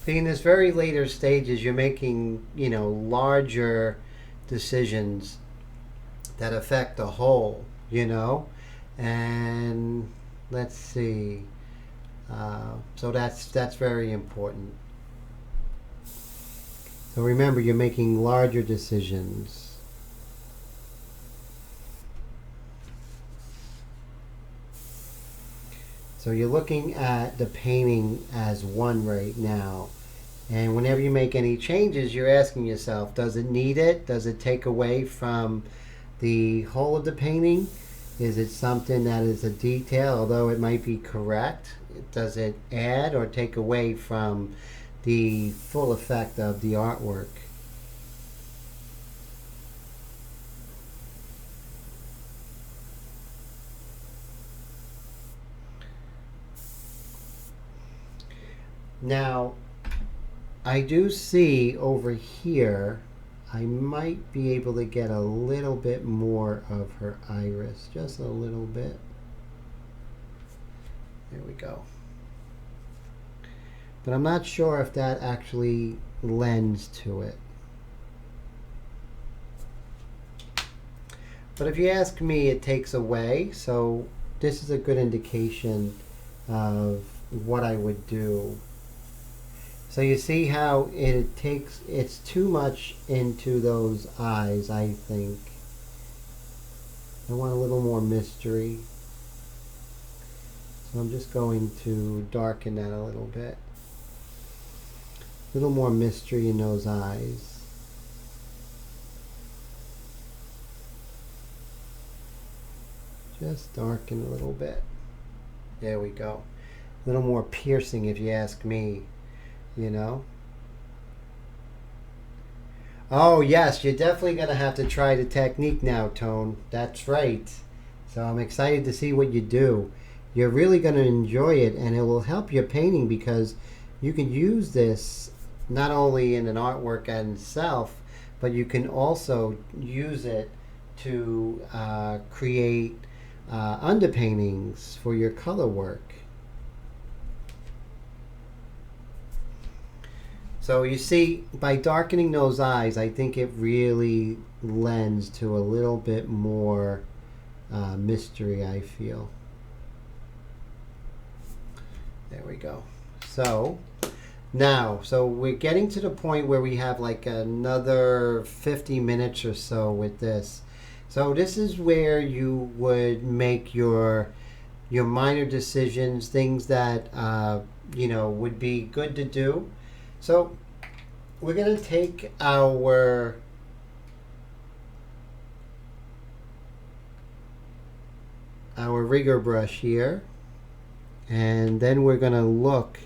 In this very later stages, you're making, larger decisions that affect the whole, and let's see. So that's very important. So remember, you're making larger decisions. So you're looking at the painting as one right now. And whenever you make any changes, you're asking yourself, does it need it? Does it take away from the whole of the painting? Is it something that is a detail, although it might be correct? Does it add or take away from the full effect of the artwork? Now, I do see over here, I might be able to get a little bit more of her iris, just a little bit. There we go. But I'm not sure if that actually lends to it. But if you ask me, it takes away. So this is a good indication of what I would do. So you see how it's too much into those eyes, I think. I want a little more mystery. So I'm just going to darken that a little bit. A little more mystery in those eyes. Just darken a little bit. There we go. A little more piercing if you ask me, Oh yes, you're definitely going to have to try the technique now, Tone. That's right. So I'm excited to see what you do. You're really going to enjoy it, and it will help your painting because you can use this not only in an artwork in itself, but you can also use it to create underpaintings for your color work. So you see, by darkening those eyes, I think it really lends to a little bit more mystery, I feel. There we go. So now, so we're getting to the point where we have like another 50 minutes or so with this. So this is where you would make your minor decisions, things that would be good to do. So we're going to take our rigger brush here, and then we're going to look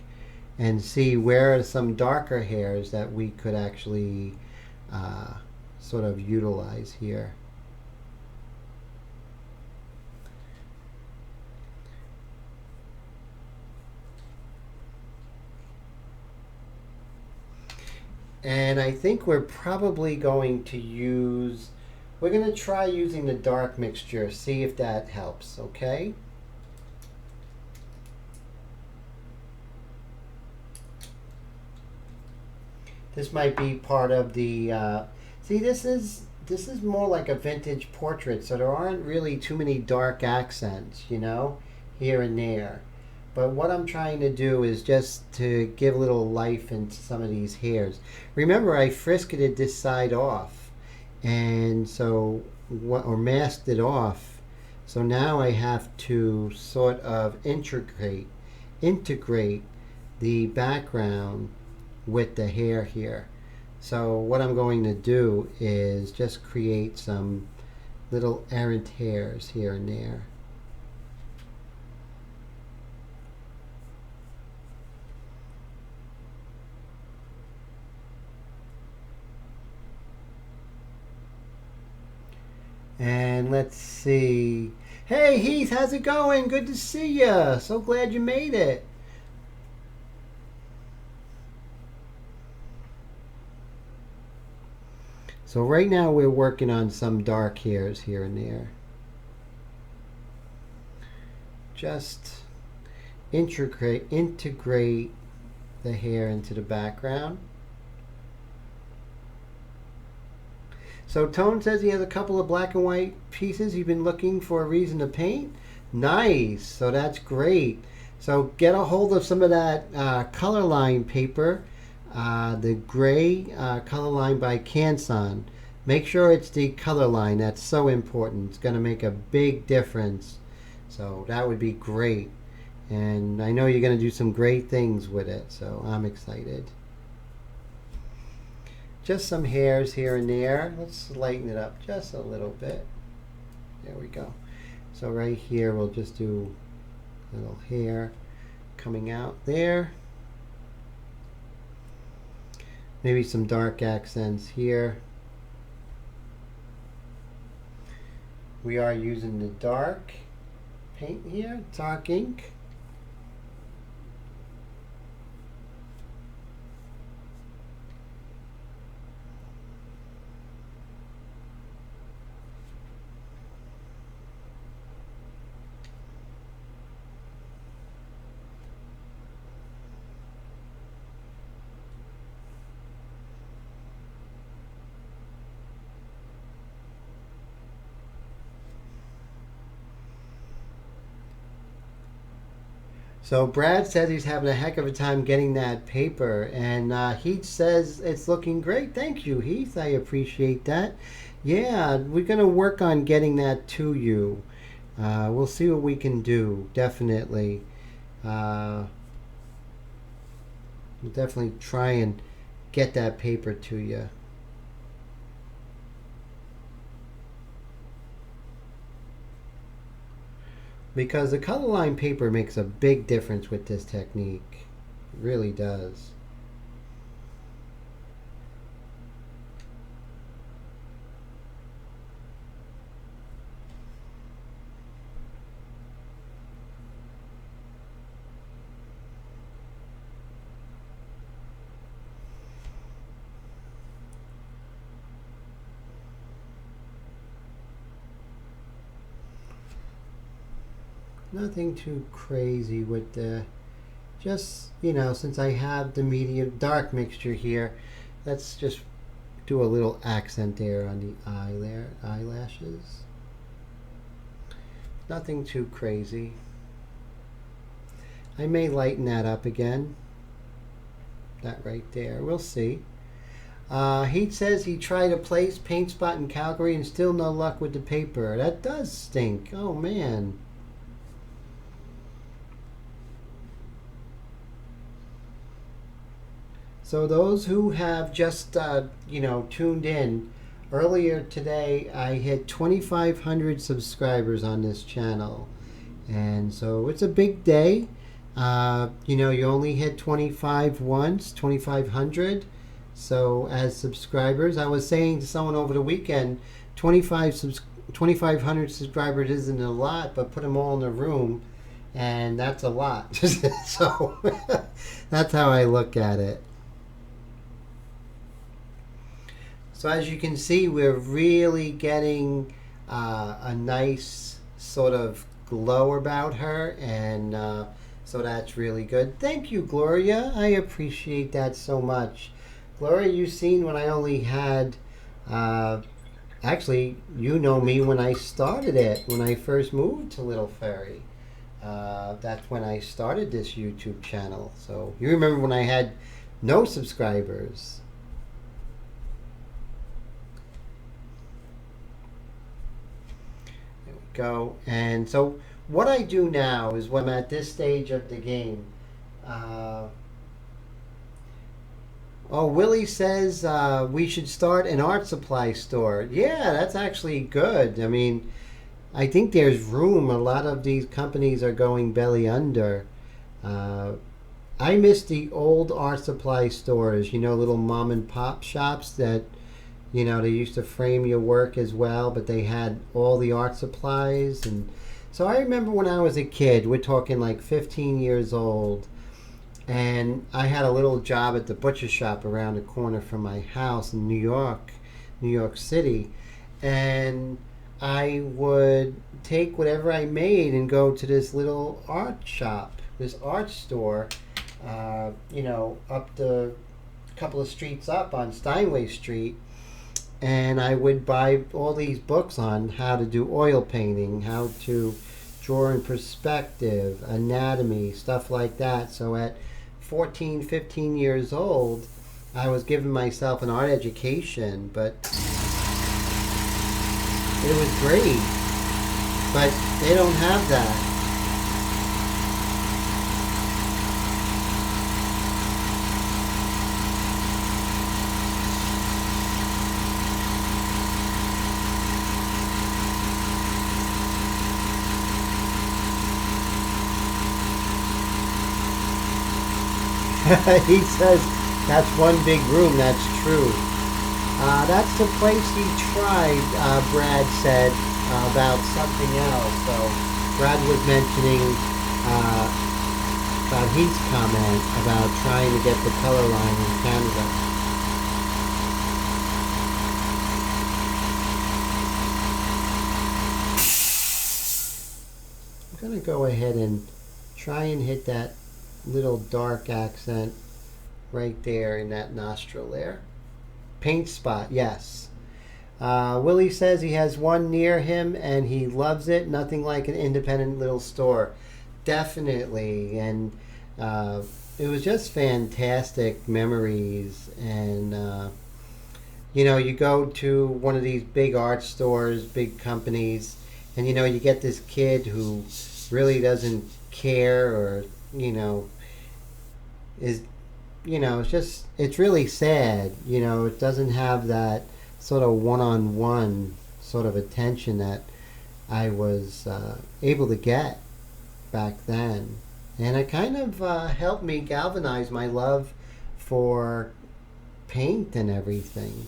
and see where are some darker hairs that we could actually sort of utilize here. And I think we're probably going to we're going to try using the dark mixture, see if that helps, okay? This might be part of the, see, this is more like a vintage portrait, so there aren't really too many dark accents, here and there. But what I'm trying to do is just to give a little life into some of these hairs. Remember, I frisketed this side off, and so or masked it off. So now I have to sort of integrate the background with the hair here. So what I'm going to do is just create some little errant hairs here and there. And let's see. Hey Heath, how's it going? Good to see you. So glad you made it. So right now we're working on some dark hairs here and there. Just integrate the hair into the background. So Tone says he has a couple of black and white pieces he's been looking for a reason to paint. Nice. So that's great. So get a hold of some of that color line paper, the gray color line by Canson. Make sure it's the color line. That's so important. It's going to make a big difference. So that would be great. And I know you're going to do some great things with it. So I'm excited. Just some hairs here and there. Let's lighten it up just a little bit. There we go. So right here we'll just do a little hair coming out there. Maybe some dark accents here. We are using the dark paint here, dark ink. So Brad says he's having a heck of a time getting that paper, and Heath says it's looking great. Thank you, Heath. I appreciate that. Yeah, we're going to work on getting that to you. We'll see what we can do, definitely. We'll definitely try and get that paper to you. Because the color line paper makes a big difference with this technique. It really does. Nothing too crazy with the, just, since I have the medium dark mixture here, let's just do a little accent there on the eyelashes. Nothing too crazy. I may lighten that up again. That right there. We'll see. He says he tried a place paint spot in Calgary and still no luck with the paper. That does stink. Oh man. So those who have just tuned in, earlier today I hit 2,500 subscribers on this channel, and so it's a big day. You only hit 25 once, 2,500. So as subscribers, I was saying to someone over the weekend, 2,500 subscribers isn't a lot, but put them all in a room, and that's a lot. So that's how I look at it. So as you can see, we're really getting a nice sort of glow about her, and so that's really good. Thank you, Gloria. I appreciate that so much. Gloria, you've seen when I only had, actually, you know me when I started it, when I first moved to Little Ferry. That's when I started this YouTube channel. So you remember when I had no subscribers. Go. And so what I do now is when I'm at this stage of the game. Willie says we should start an art supply store. Yeah, that's actually good. I mean, I think there's room. A lot of these companies are going belly under. I miss the old art supply stores, little mom and pop shops that they used to frame your work as well, but they had all the art supplies. And so I remember when I was a kid, we're talking like 15 years old, and I had a little job at the butcher shop around the corner from my house in New York City. And I would take whatever I made and go to this little art shop, this art store, up the couple of streets up on Steinway Street. And I would buy all these books on how to do oil painting, how to draw in perspective, anatomy, stuff like that. So at 14, 15 years old, I was giving myself an art education, but it was great. But they don't have that. He says that's one big room. That's true. That's the place he tried, Brad said, about something else. So Brad was mentioning about his comment about trying to get the color line in Canada. I'm going to go ahead and try and hit that little dark accent right there in that nostril there. Paint spot, yes. Willie says he has one near him and he loves it. Nothing like an independent little store. Definitely. And it was just fantastic memories. And you go to one of these big art stores, big companies, and you get this kid who really doesn't care, or is it's really sad. It doesn't have that sort of one-on-one sort of attention that I was able to get back then. And it kind of helped me galvanize my love for paint and everything.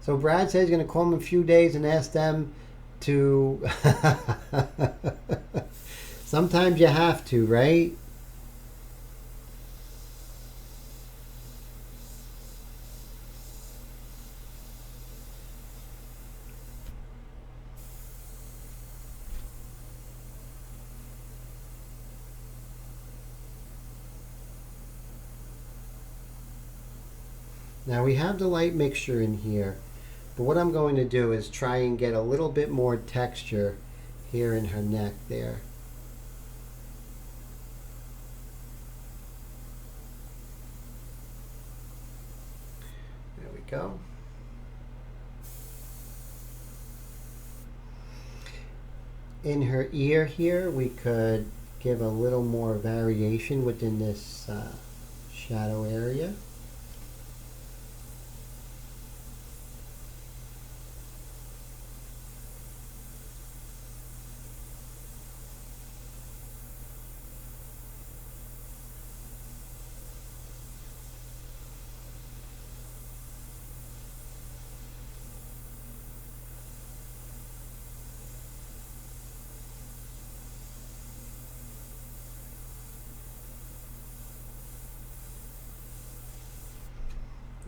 So Brad says he's going to call them in a few days and ask them to... Sometimes you have to, right? Now we have the light mixture in here, but what I'm going to do is try and get a little bit more texture here in her neck there. There we go. In her ear here, we could give a little more variation within this shadow area.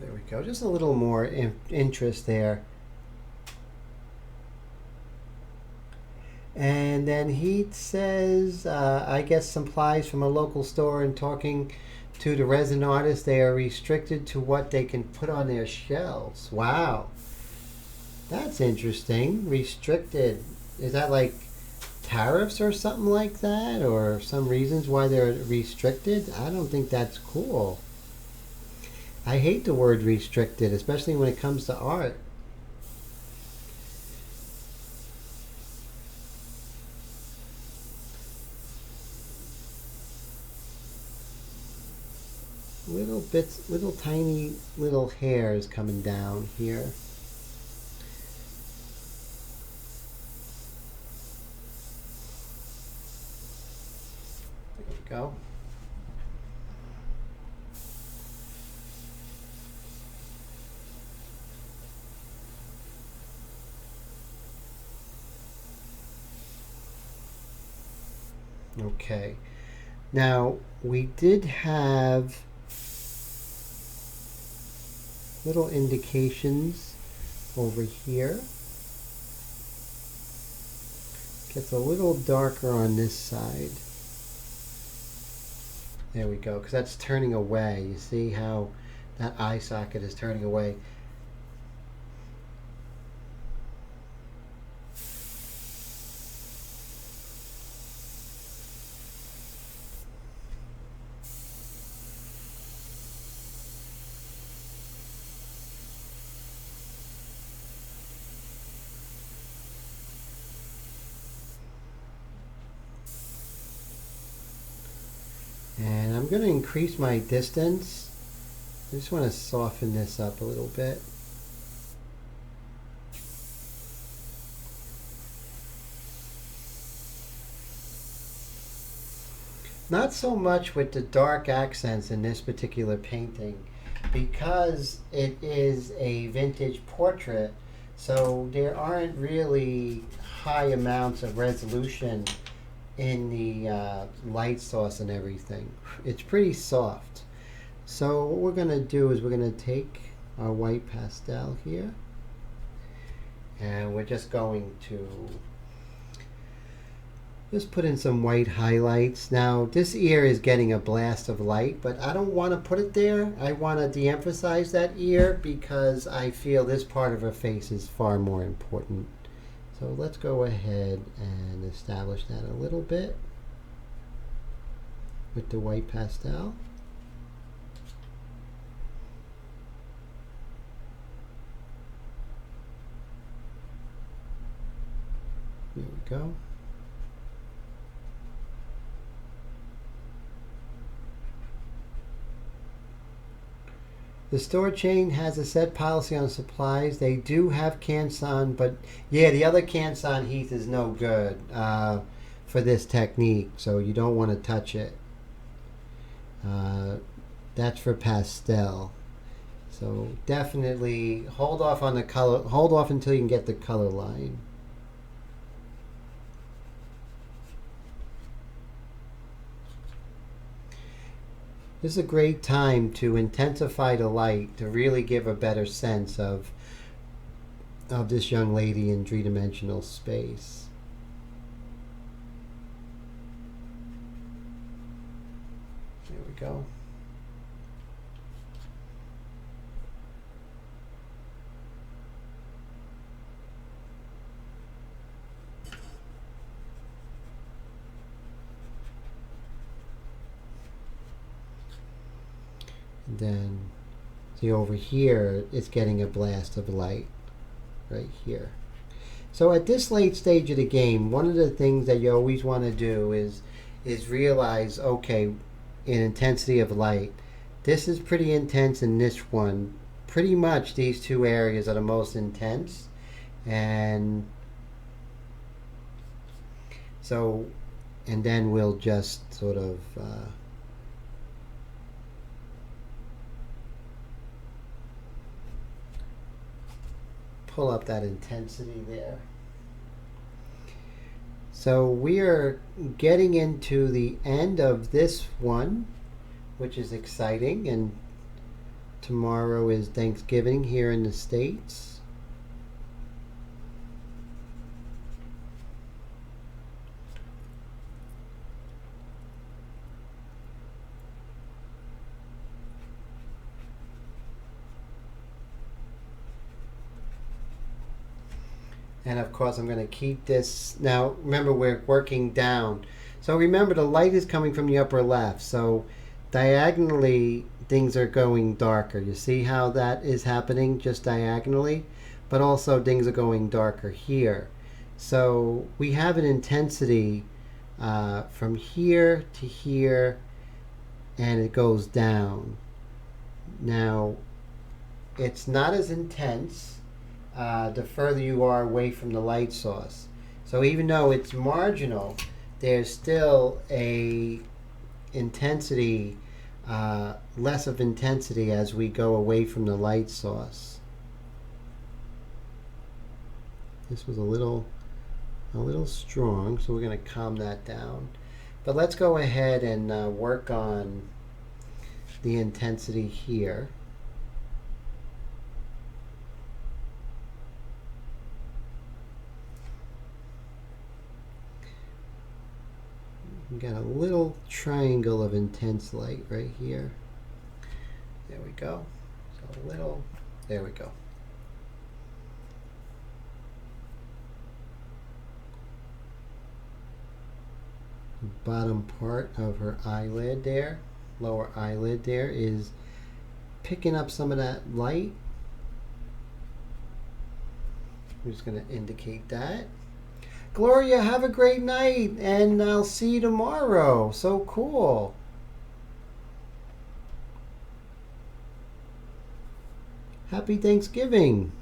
There we go, just a little more interest there. And then he says, I get supplies from a local store, and talking to the resin artists, they are restricted to what they can put on their shelves. Wow. That's interesting. Restricted. Is that like tariffs or something like that? Or some reasons why they're restricted? I don't think that's cool. I hate the word restricted, especially when it comes to art. Little bits, little tiny little hairs coming down here. There we go. Okay, now we did have little indications over here. Gets a little darker on this side. There we go, because that's turning away. You see how that eye socket is turning away. And I'm going to increase my distance. I just want to soften this up a little bit. Not so much with the dark accents in this particular painting, because it is a vintage portrait, so there aren't really high amounts of resolution in the light source and everything. It's pretty soft. So what we're going to do is we're going to take our white pastel here, and we're just going to just put in some white highlights. Now this ear is getting a blast of light, but I don't want to put it there. I want to de-emphasize that ear because I feel this part of her face is far more important. So let's go ahead and establish that a little bit with the white pastel. There we go. The store chain has a set policy on supplies. They do have Canson, but yeah, the other Canson Heath is no good for this technique, so you don't want to touch it. That's for pastel. So definitely hold off on the color. Hold off until you can get the color line. This is a great time to intensify the light to really give a better sense of this young lady in three-dimensional space. There we go. Then see over here, it's getting a blast of light right here. So at this late stage of the game, one of the things that you always want to do is realize, okay, in intensity of light, this is pretty intense in this one. Pretty much these two areas are the most intense. And so, and then we'll just sort of pull up that intensity there. So we are getting into the end of this one, which is exciting, and tomorrow is Thanksgiving here in the States. And of course I'm going to keep this. Now remember, we're working down. So remember, the light is coming from the upper left. So diagonally things are going darker. You see how that is happening just diagonally? But also things are going darker here. So we have an intensity from here to here, and it goes down. Now it's not as intense the further you are away from the light source. So even though it's marginal, there's still a intensity, less of intensity as we go away from the light source. This was a little strong, so we're going to calm that down. But let's go ahead and work on the intensity here. We got a little triangle of intense light right here. There we go. So a little, there we go. The bottom part of her eyelid there, lower eyelid there, is picking up some of that light. I'm just going to indicate that. Gloria, have a great night, and I'll see you tomorrow. So cool. Happy Thanksgiving.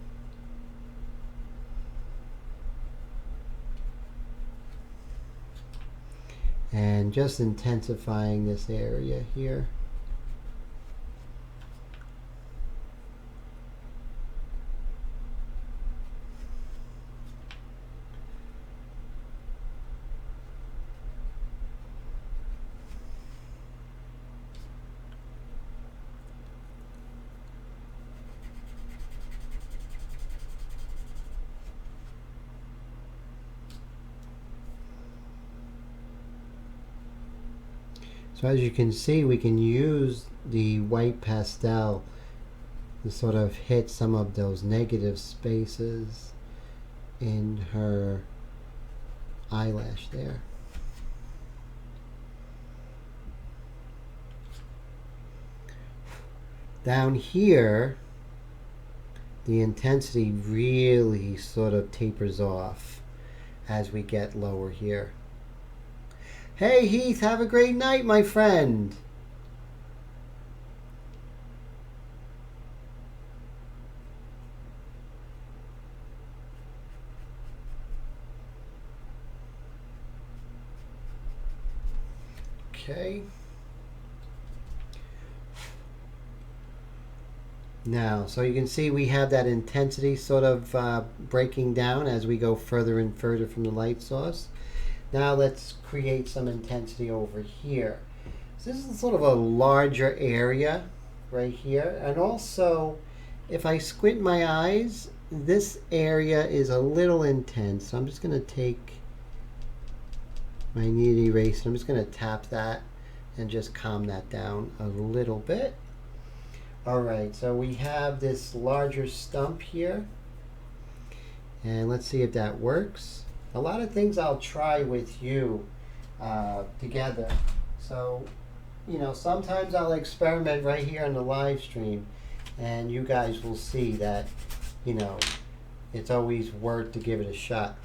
And just intensifying this area here. So as you can see, we can use the white pastel to sort of hit some of those negative spaces in her eyelash there. Down here, the intensity really sort of tapers off as we get lower here. Hey Heath, have a great night, my friend. Okay. Now, so you can see we have that intensity sort of breaking down as we go further and further from the light source. Now let's create some intensity over here. So this is sort of a larger area right here. And also, if I squint my eyes, this area is a little intense. So I'm just going to take my knead eraser. I'm just going to tap that and just calm that down a little bit. All right, so we have this larger stump here. And let's see if that works. A lot of things I'll try with you together. So you know, sometimes I'll experiment right here on the live stream, and you guys will see that, you know, it's always worth to give it a shot.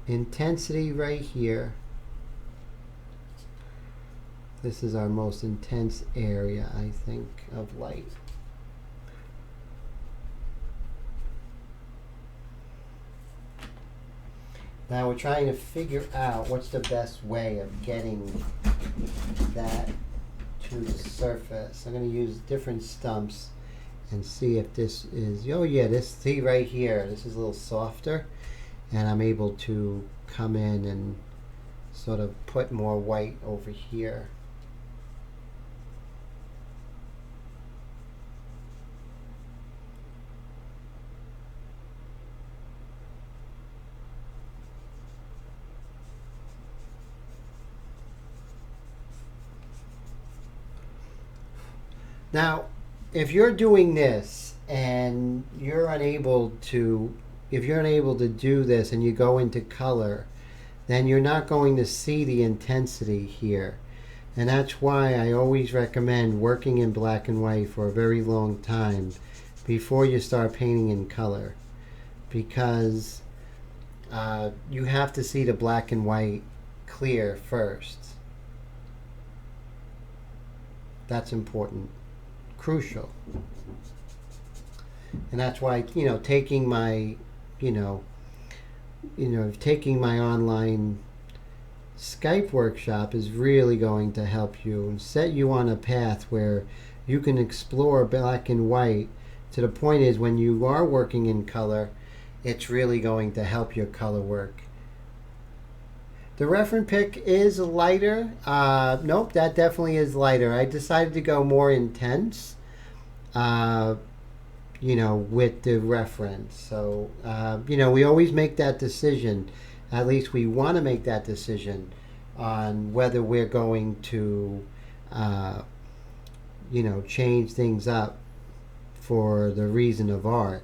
Intensity right here. This is our most intense area, I think, of light. Now we're trying to figure out what's the best way of getting that to the surface. I'm going to use different stumps and see if this is, oh yeah, this, see right here, this is a little softer, and I'm able to come in and sort of put more white over here. Now, if you're doing this and you're unable to, if you're unable to do this and you go into color, then you're not going to see the intensity here. And that's why I always recommend working in black and white for a very long time before you start painting in color, because you have to see the black and white clear first. That's important. Crucial. And that's why, you know, taking my, taking my online Skype workshop is really going to help you and set you on a path where you can explore black and white to the point is when you are working in color, it's really going to help your color work. The reference pick is lighter. Nope, that definitely is lighter. I decided to go more intense, with the reference. So, we always make that decision. At least we want to make that decision on whether we're going to, change things up for the reason of art.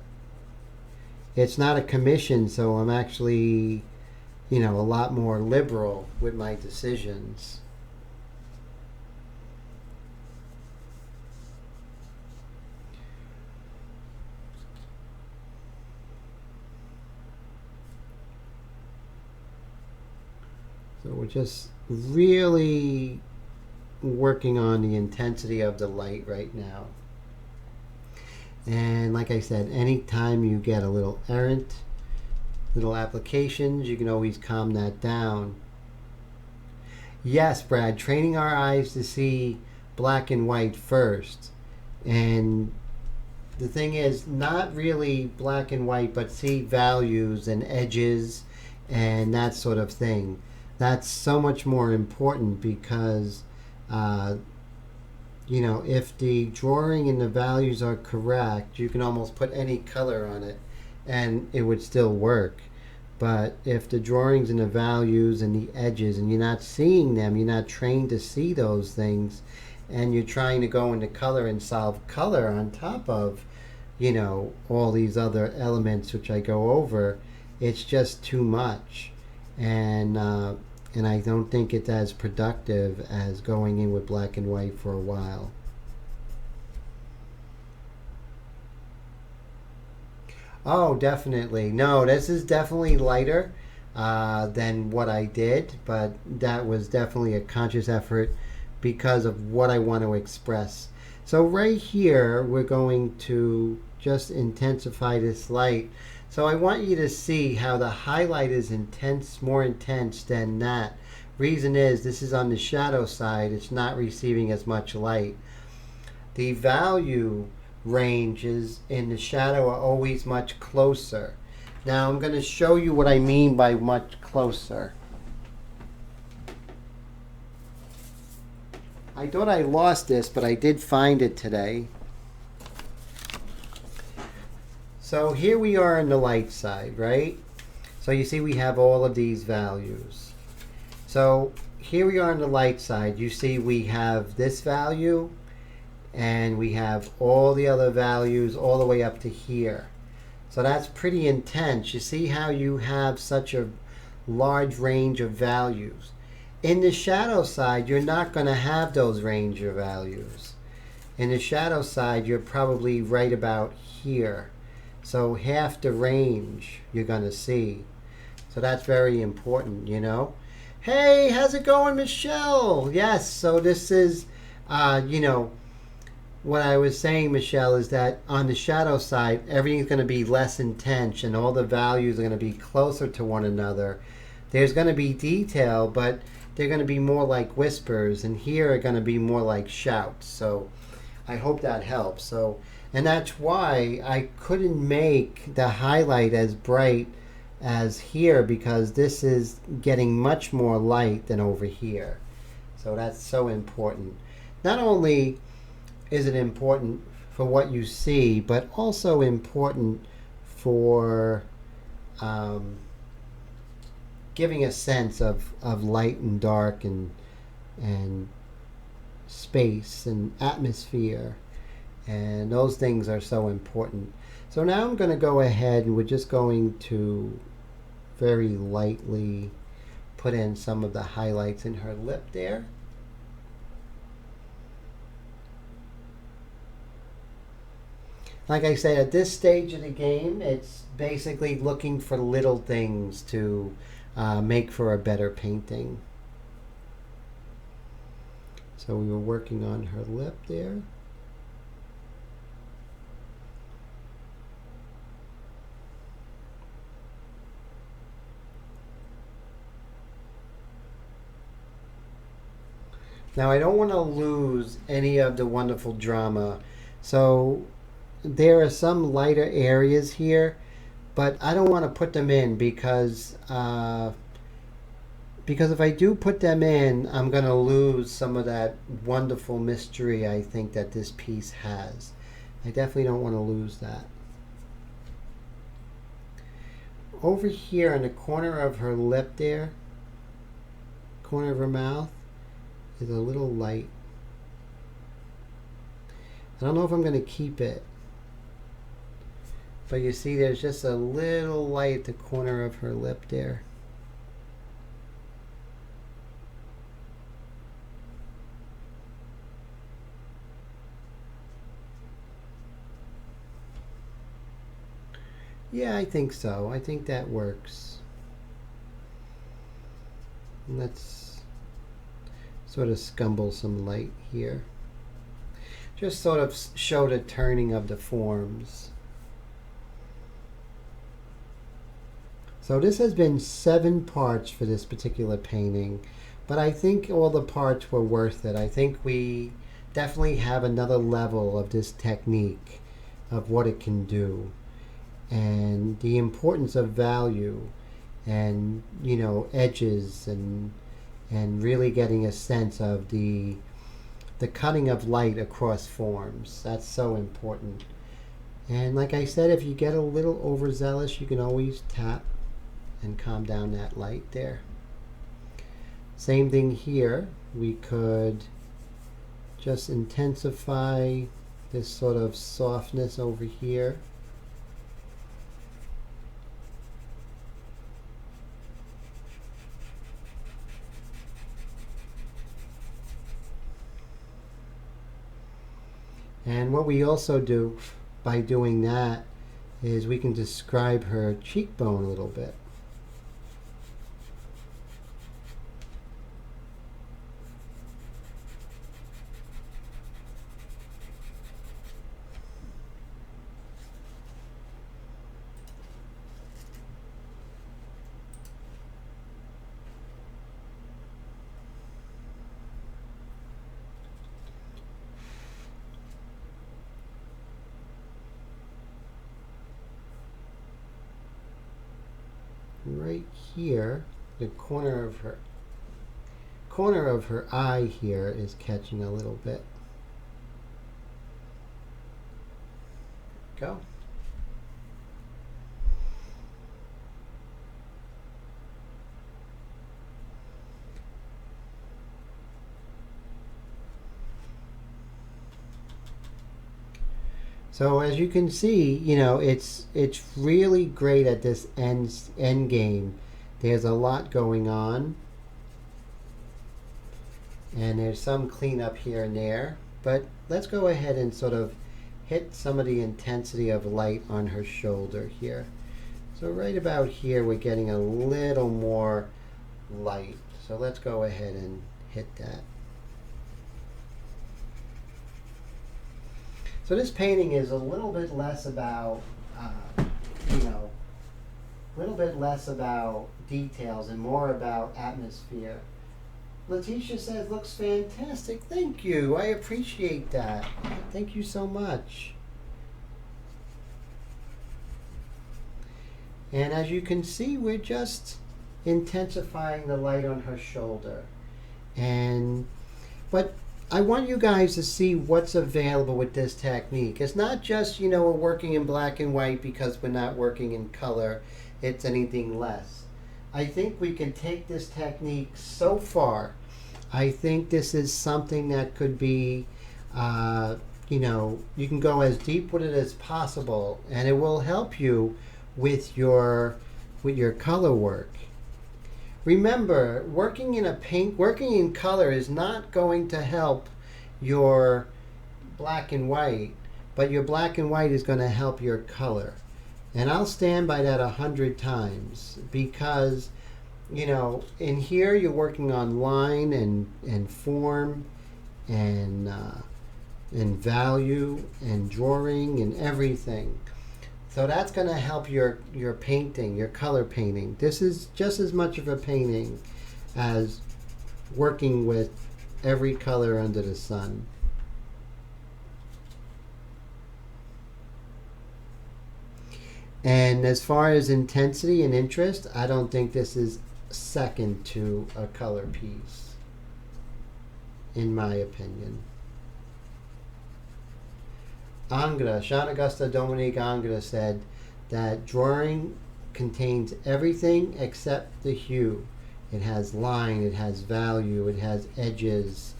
It's not a commission, so I'm actually a lot more liberal with my decisions. So we're just really working on the intensity of the light right now. And like I said, anytime you get a little errant, little applications, you can always calm that down. Yes, Brad, training our eyes to see black and white first. And the thing is, not really black and white, but see values and edges and that sort of thing. That's so much more important because, if the drawing and the values are correct, you can almost put any color on it and it would still work. But if the drawings and the values and the edges and you're not seeing them, you're not trained to see those things, and you're trying to go into color and solve color on top of, all these other elements which I go over, it's just too much. And I don't think it's as productive as going in with black and white for a while. Oh, definitely. No, this is definitely lighter than what I did, but that was definitely a conscious effort because of what I want to express. So right here, we're going to just intensify this light. So I want you to see how the highlight is intense, more intense than that. Reason is, this is on the shadow side. It's not receiving as much light. The value ranges in the shadow are always much closer. Now I'm going to show you what I mean by much closer. I thought I lost this, but I did find it today. So here we are on the light side, right? So you see we have all of these values. So here we are on the light side. You see we have this value and we have all the other values all the way up to here. So that's pretty intense. You see how you have such a large range of values. In the shadow side, you're not going to have those range of values. In the shadow side, you're probably right about here. So half the range you're going to see. So that's very important, you know. Hey, how's it going, Michelle? Yes, so this is, you know, what I was saying, Michelle, is that on the shadow side, everything's going to be less intense and all the values are going to be closer to one another. There's going to be detail, but they're going to be more like whispers, and here are going to be more like shouts. So I hope that helps. So, and that's why I couldn't make the highlight as bright as here, because this is getting much more light than over here. So that's so important. Not only is it important for what you see, but also important for giving a sense of light and dark and space and atmosphere, and those things are so important. So now I'm going to go ahead and we're just going to very lightly put in some of the highlights in her lip there. Like I said, at this stage of the game, it's basically looking for little things to make for a better painting. So we were working on her lip there. Now I don't want to lose any of the wonderful drama. So there are some lighter areas here, but I don't want to put them in because if I do put them in, I'm going to lose some of that wonderful mystery I think that this piece has. I definitely don't want to lose that. Over here in the corner of her lip there, corner of her mouth, is a little light. I don't know if I'm going to keep it, but you see there's just a little light at the corner of her lip there. Yeah, I think so. I think that works. Let's sort of scumble some light here. Just sort of show the turning of the forms. So this has been 7 parts for this particular painting, but I think all the parts were worth it. I think we definitely have another level of this technique, of what it can do, and the importance of value, and you know, edges, and really getting a sense of the cutting of light across forms. That's so important. And like I said, if you get a little overzealous, you can always tap and calm down that light there. Same thing here. We could just intensify this sort of softness over here. And what we also do by doing that is we can describe her cheekbone a little bit. Right here, the corner of her eye here is catching a little bit. Go. So as you can see, you know, it's really great at this end game There's a lot going on, and there's some cleanup here and there, but let's go ahead and sort of hit some of the intensity of light on her shoulder here. So right about here we're getting a little more light. So let's go ahead and hit that. So this painting is a little bit less about, a little bit less about details and more about atmosphere. Letitia says, looks fantastic. Thank you. I appreciate that. Thank you so much. And as you can see, we're just intensifying the light on her shoulder. But I want you guys to see what's available with this technique. It's not just, we're working in black and white because we're not working in color. It's anything less. I think we can take this technique so far. I think this is something that could be, you can go as deep with it as possible, and it will help you with your color work. Remember, working in color is not going to help your black and white, but your black and white is going to help your color. And I'll stand by that 100 times because, in here you're working on line and form and value and drawing and everything. So that's going to help your painting, your color painting. This is just as much of a painting as working with every color under the sun. And as far as intensity and interest, I don't think this is second to a color piece, in my opinion. Angra, Sean Augusta Dominique Angra said that drawing contains everything except the hue. It has line, it has value, it has edges,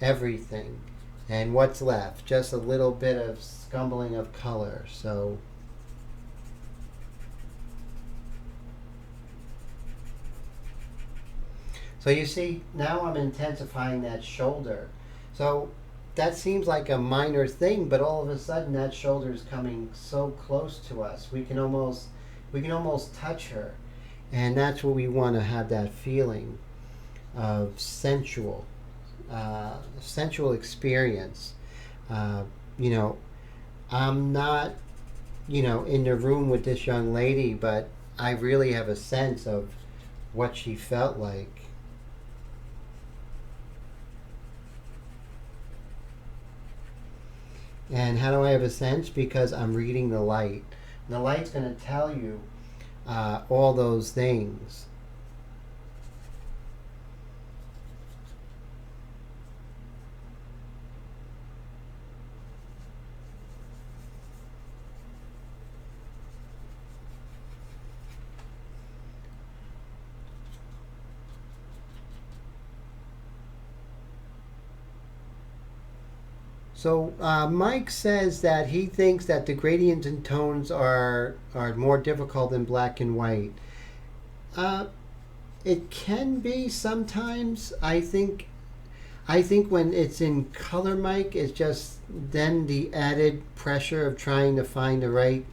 everything. And what's left? Just a little bit of scumbling of color. So you see, now I'm intensifying that shoulder. So that seems like a minor thing, but all of a sudden that shoulder is coming so close to us. We can almost touch her. And that's what we want to have, that feeling of sensual experience. I'm not, in the room with this young lady, but I really have a sense of what she felt like. And how do I have a sense? Because I'm reading the light. And the light's going to tell you all those things. So Mike says that he thinks that the gradients and tones are more difficult than black and white. It can be sometimes. I think when it's in color, Mike, it's just then the added pressure of trying to find the right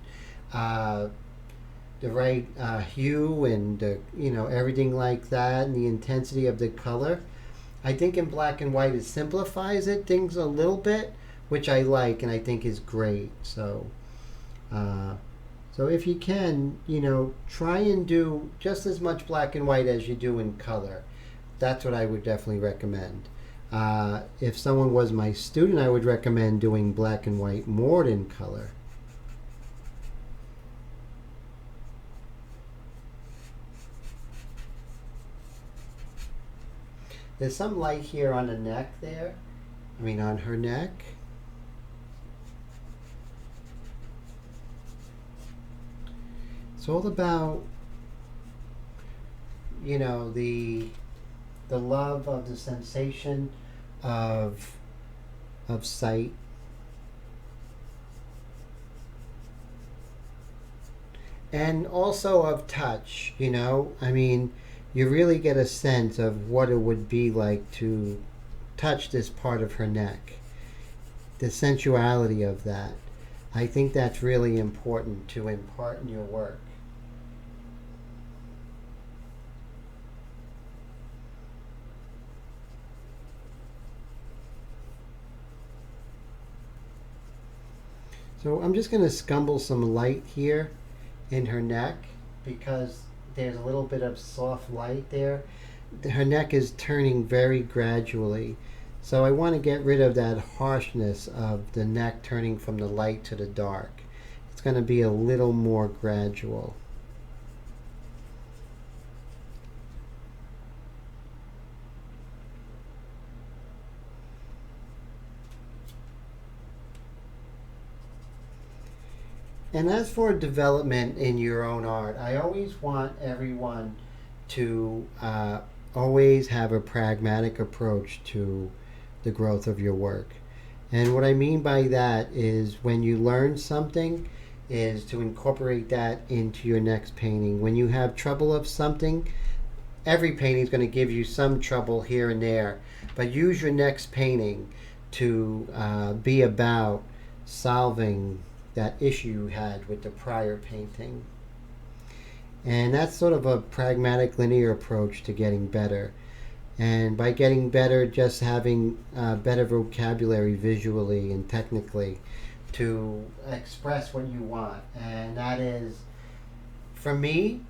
hue and everything like that, and the intensity of the color. I think in black and white it simplifies things a little bit, which I like and I think is great. So if you can, try and do just as much black and white as you do in color. That's what I would definitely recommend. If someone was my student, I would recommend doing black and white more than color. There's some light here on the neck there. On her neck. It's all about, the love of the sensation of sight. and also of touch. I mean, you really get a sense of what it would be like to touch this part of her neck, the sensuality of that. I think that's really important to impart in your work. So I'm just going to scumble some light here in her neck because there's a little bit of soft light there. Her neck is turning very gradually. So I want to get rid of that harshness of the neck turning from the light to the dark. It's going to be a little more gradual. And as for development in your own art, I always want everyone to always have a pragmatic approach to the growth of your work. And what I mean by that is when you learn something is to incorporate that into your next painting. When you have trouble of something, every painting is going to give you some trouble here and there, but use your next painting to be about solving that issue you had with the prior painting. And that's sort of a pragmatic linear approach to getting better. And by getting better, just having better vocabulary visually and technically to express what you want. And that is, for me,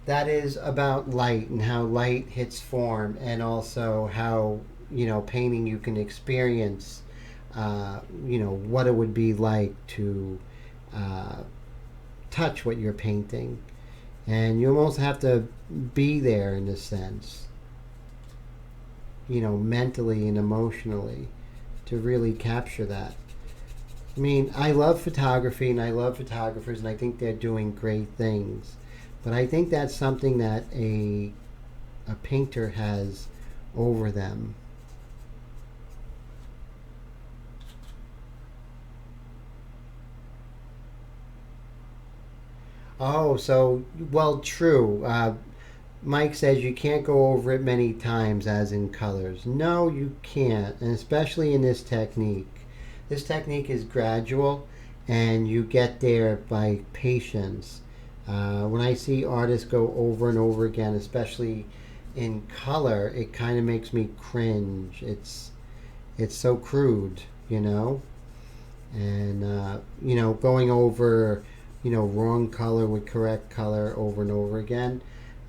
that is about light and how light hits form, and also how, painting you can experience, what it would be like to touch what you're painting. And you almost have to be there in a sense, mentally and emotionally to really capture that. I mean, I love photography and I love photographers and I think they're doing great things. But I think that's something that a painter has over them. Oh, so, well, true. Mike says you can't go over it many times as in colors. No, you can't, and especially in this technique. This technique is gradual, and you get there by patience. When I see artists go over and over again, especially in color, it kind of makes me cringe. It's so crude, and going over wrong color with correct color over and over again.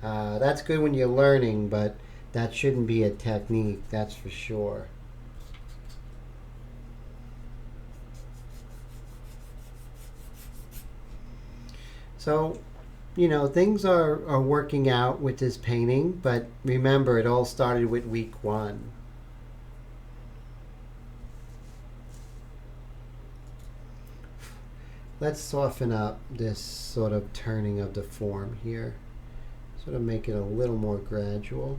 That's good when you're learning, but that shouldn't be a technique, that's for sure. So, things are working out with this painting, but remember, it all started with week 1. Let's soften up this sort of turning of the form here. Sort of make it a little more gradual.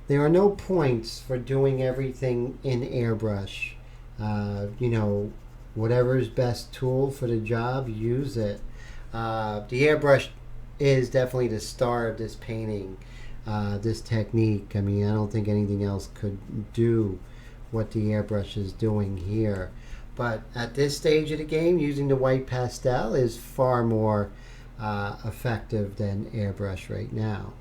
There are no points for doing everything in airbrush. Whatever's best tool for the job, use it. The airbrush is definitely the star of this painting, this technique. I mean, I don't think anything else could do what the airbrush is doing here. But at this stage of the game, using the white pastel is far more effective than airbrush right now.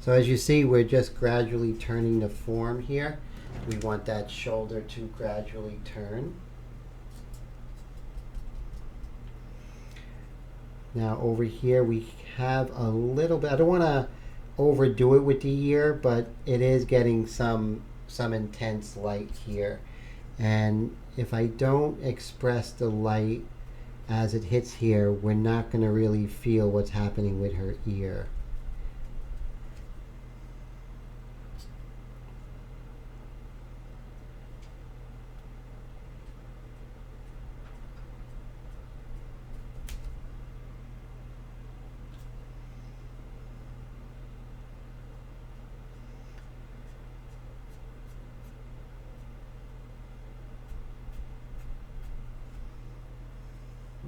So as you see, we're just gradually turning the form here. We want that shoulder to gradually turn. Now over here we have a little bit, I don't want to overdo it with the ear, but it is getting some intense light here. And if I don't express the light as it hits here, we're not going to really feel what's happening with her ear.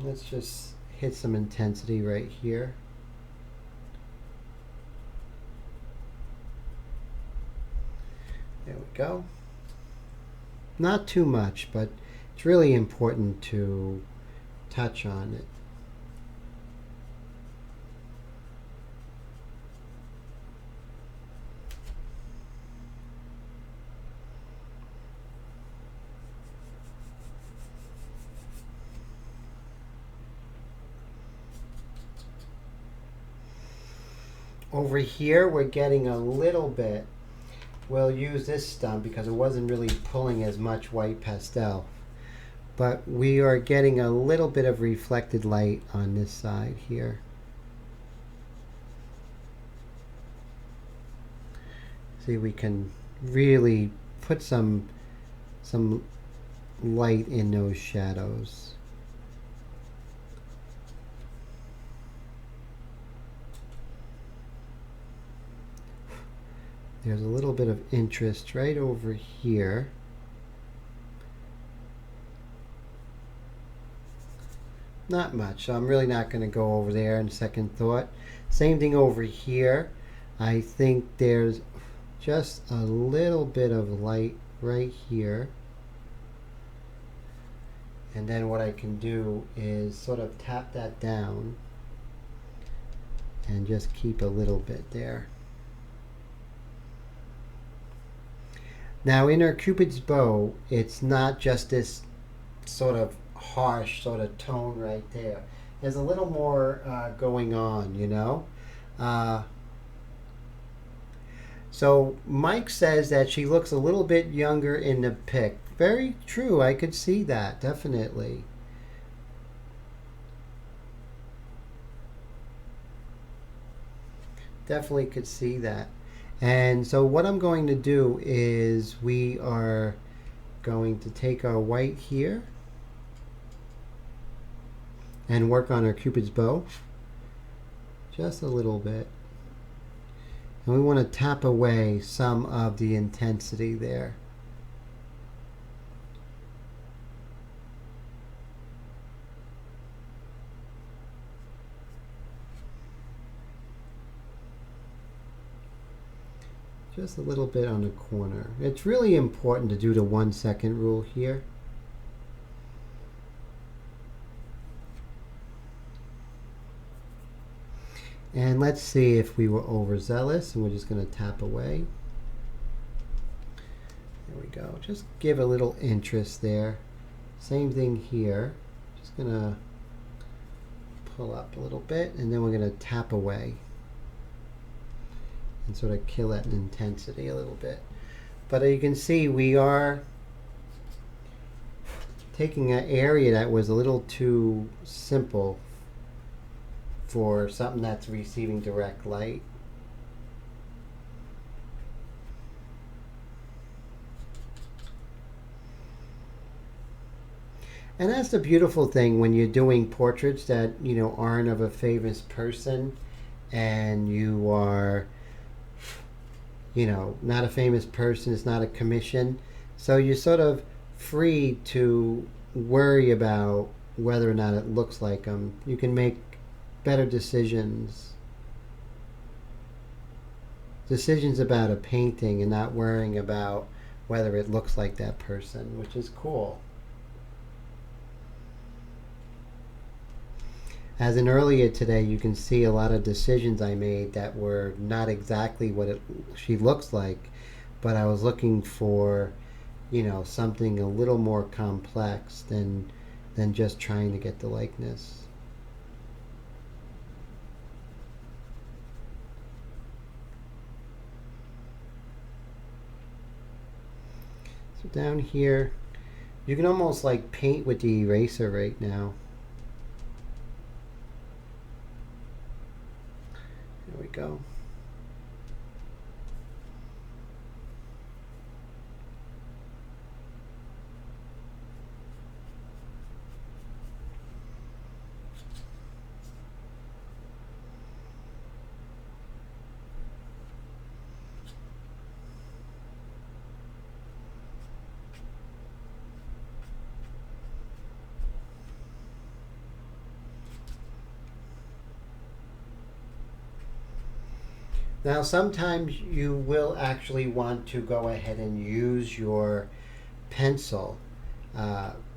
Let's just hit some intensity right here. There we go. Not too much, but it's really important to touch on it. Over here, we're getting a little bit. We'll use this stump because it wasn't really pulling as much white pastel. But we are getting a little bit of reflected light on this side here. See, we can really put some light in those shadows. There's a little bit of interest right over here. Not much, so I'm really not going to go over there in second thought. Same thing over here. I think there's just a little bit of light right here. And then what I can do is sort of tap that down and just keep a little bit there. Now in our Cupid's bow, it's not just this sort of harsh sort of tone right there. There's a little more going on, you know. So Mike says that she looks a little bit younger in the pic. Very true. I could see that, definitely. Definitely could see that. And so what I'm going to do is we are going to take our white here and work on our Cupid's bow just a little bit. And we want to tap away some of the intensity there. Just a little bit on the corner. It's really important to do the 1 second rule here. And let's see if we were overzealous, and we're just going to tap away. There we go. Just give a little interest there. Same thing here. Just going to pull up a little bit, and then we're going to tap away and sort of kill that intensity a little bit. But you can see we are taking an area that was a little too simple for something that's receiving direct light. And that's the beautiful thing when you're doing portraits that, you know, aren't of a famous person, and you are, you know, not a famous person, it's not a commission. So you're sort of free to worry about whether or not it looks like them. You can make better decisions about a painting and not worrying about whether it looks like that person, which is cool. As in earlier today, you can see a lot of decisions I made that were not exactly what she looks like, but I was looking for, you know, something a little more complex than just trying to get the likeness. So down here, you can almost like paint with the eraser right now. There we go. Now sometimes you will actually want to go ahead and use your pencil,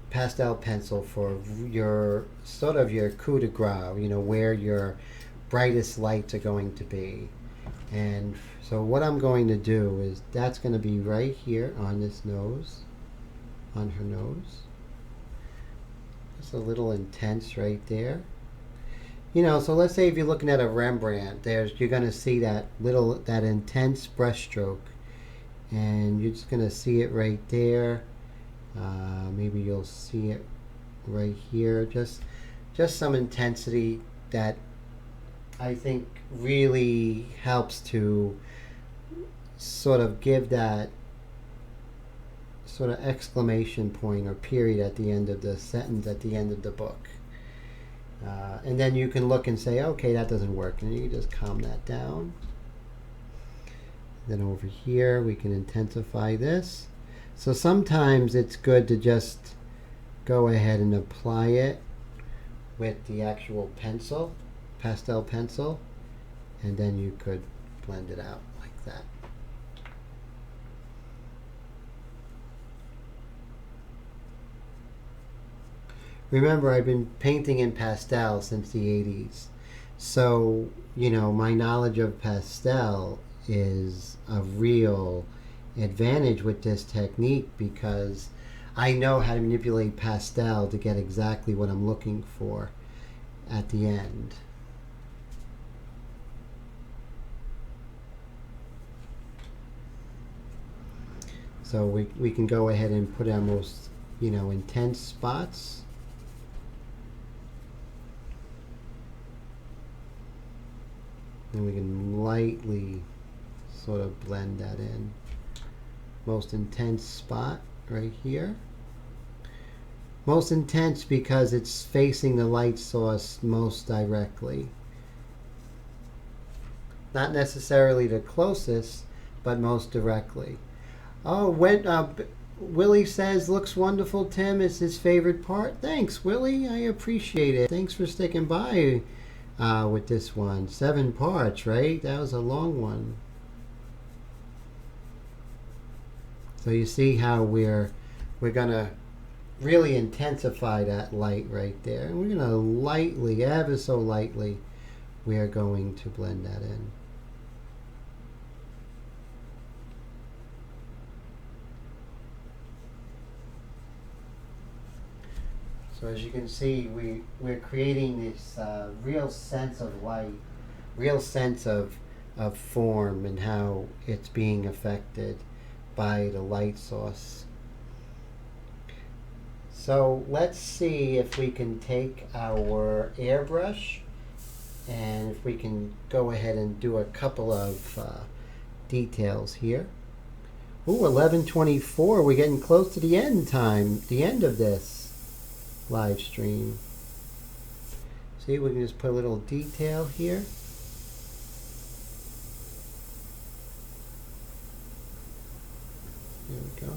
pastel pencil, for your sort of your coup de grace, you know, where your brightest lights are going to be. And so what I'm going to do is that's going to be right here on this nose, on her nose. It's a little intense right there. You know, so let's say if you're looking at a Rembrandt, you're going to see that intense brush stroke, and you're just going to see it right there. Maybe you'll see it right here. Just some intensity that I think really helps to sort of give that sort of exclamation point or period at the end of the sentence, at the end of the book. And then you can look and say, okay, that doesn't work, and you can just calm that down. Then over here we can intensify this. So sometimes it's good to just go ahead and apply it with the actual pencil, pastel pencil, and then you could blend it out like that. Remember, I've been painting in pastel since the 80s. So, you know, my knowledge of pastel is a real advantage with this technique, because I know how to manipulate pastel to get exactly what I'm looking for at the end. So we can go ahead and put our most, you know, intense spots. And we can lightly sort of blend that in. Most intense spot right here. Most intense because it's facing the light source most directly. Not necessarily the closest, but most directly. Oh, Willie says, looks wonderful, Tim. It's his favorite part. Thanks, Willie. I appreciate it. Thanks for sticking by with this one. 7 parts, right? That was a long one. So you see how we're going to really intensify that light right there. And we're going to lightly, ever so lightly, we are going to blend that in. So as you can see, we're creating this real sense of light, real sense of form and how it's being affected by the light source. So let's see if we can take our airbrush and if we can go ahead and do a couple of details here. Ooh, 11:24. We're getting close to the end time, the end of this live stream. See, we can just put a little detail here. There we go.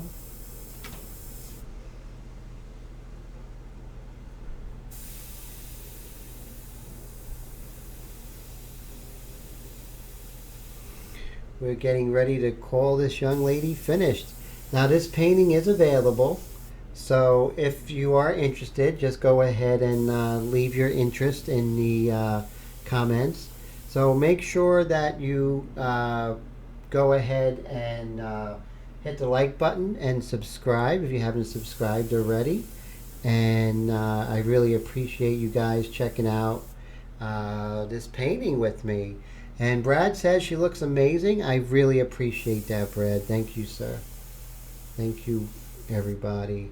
We're getting ready to call this young lady finished. Now this painting is available, so if you are interested, just go ahead and leave your interest in the comments. So make sure that you go ahead and hit the like button and subscribe if you haven't subscribed already. And I really appreciate you guys checking out this painting with me. And Brad says she looks amazing. I really appreciate that, Brad. Thank you, sir. Thank you, everybody.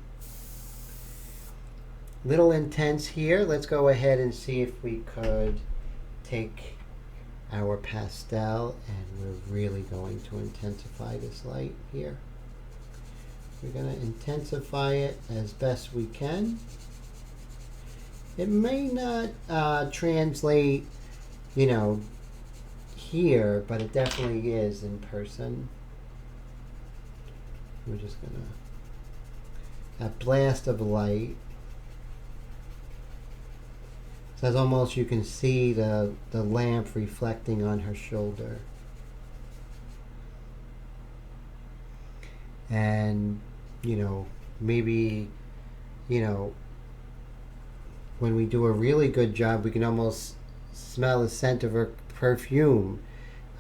Little intense here. Let's go ahead and see if we could take our pastel, and we're really going to intensify this light here. We're going to intensify it as best we can. It may not translate, you know, here, but it definitely is in person. We're just gonna, that blast of light. So it's almost, you can see the lamp reflecting on her shoulder. And, maybe, you know, when we do a really good job, we can almost smell the scent of her perfume.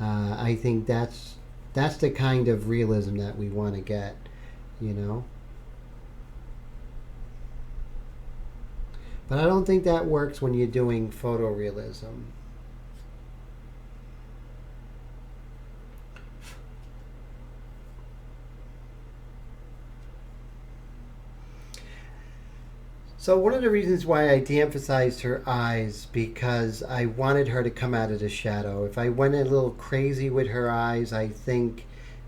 I think that's the kind of realism that we want to get, you know. But I don't think that works when you're doing photorealism. So one of the reasons why I de-emphasized her eyes, because I wanted her to come out of the shadow. If I went a little crazy with her eyes, I think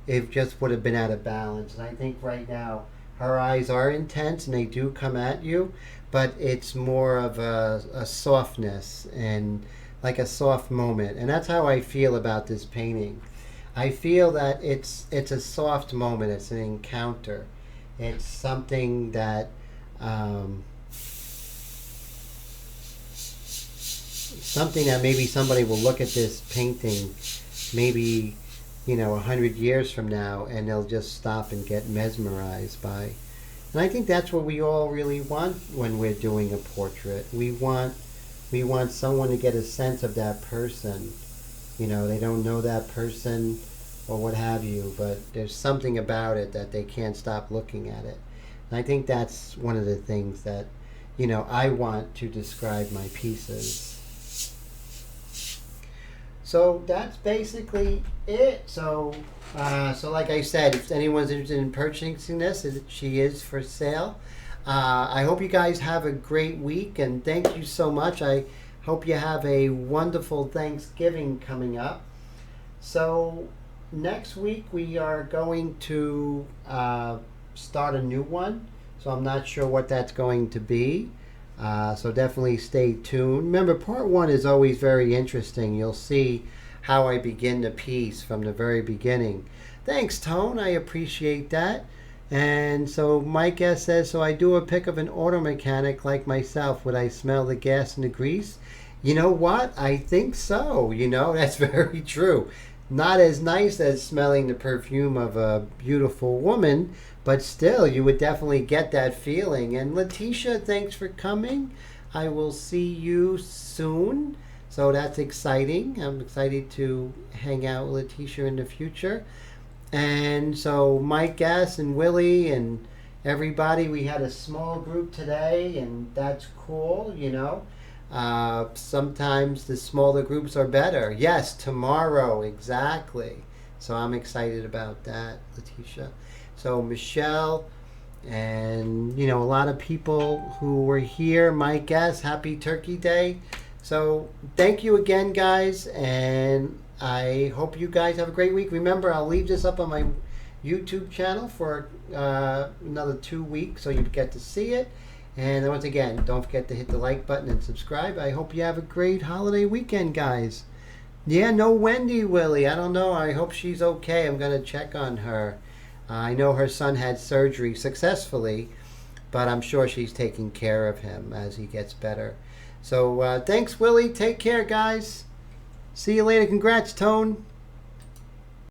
it just would have been out of balance. And I think right now her eyes are intense and they do come at you, but it's more of a softness and like a soft moment. And that's how I feel about this painting. I feel that it's a soft moment. It's an encounter. It's something that maybe somebody will look at this painting maybe 100 years from now, and they'll just stop and get mesmerized by. And I think that's what we all really want when we're doing a portrait. We want someone to get a sense of that person. They don't know that person or what have you, but there's something about it that they can't stop looking at it. And I think that's one of the things that I want to describe my pieces. So that's basically it. So like I said, if anyone's interested in purchasing this, she is for sale. I hope you guys have a great week, and thank you so much. I hope you have a wonderful Thanksgiving coming up. So next week we are going to start a new one. So I'm not sure what that's going to be. So definitely stay tuned. Remember, part one is always very interesting. You'll see how I begin the piece from the very beginning. Thanks, Tone. I appreciate that. And so Mike S. says, so I do a pick of an auto mechanic like myself. Would I smell the gas and the grease? You know what? I think so. That's very true. Not as nice as smelling the perfume of a beautiful woman, but still, you would definitely get that feeling. And Letitia, thanks for coming. I will see you soon. So that's exciting. I'm excited to hang out with Letitia in the future. And so Mike S. and Willie and everybody, we had a small group today, and that's cool, Sometimes the smaller groups are better. Yes, tomorrow, exactly. So I'm excited about that, Letitia. So Michelle and, a lot of people who were here, Mike S., happy Turkey Day. So thank you again, guys, and I hope you guys have a great week. Remember, I'll leave this up on my YouTube channel for another 2 weeks, so you get to see it. And once again, don't forget to hit the like button and subscribe. I hope you have a great holiday weekend, guys. Yeah, no Wendy, Willie. I don't know. I hope she's okay. I'm going to check on her. I know her son had surgery successfully, but I'm sure she's taking care of him as he gets better. So thanks, Willie. Take care, guys. See you later. Congrats, Tone.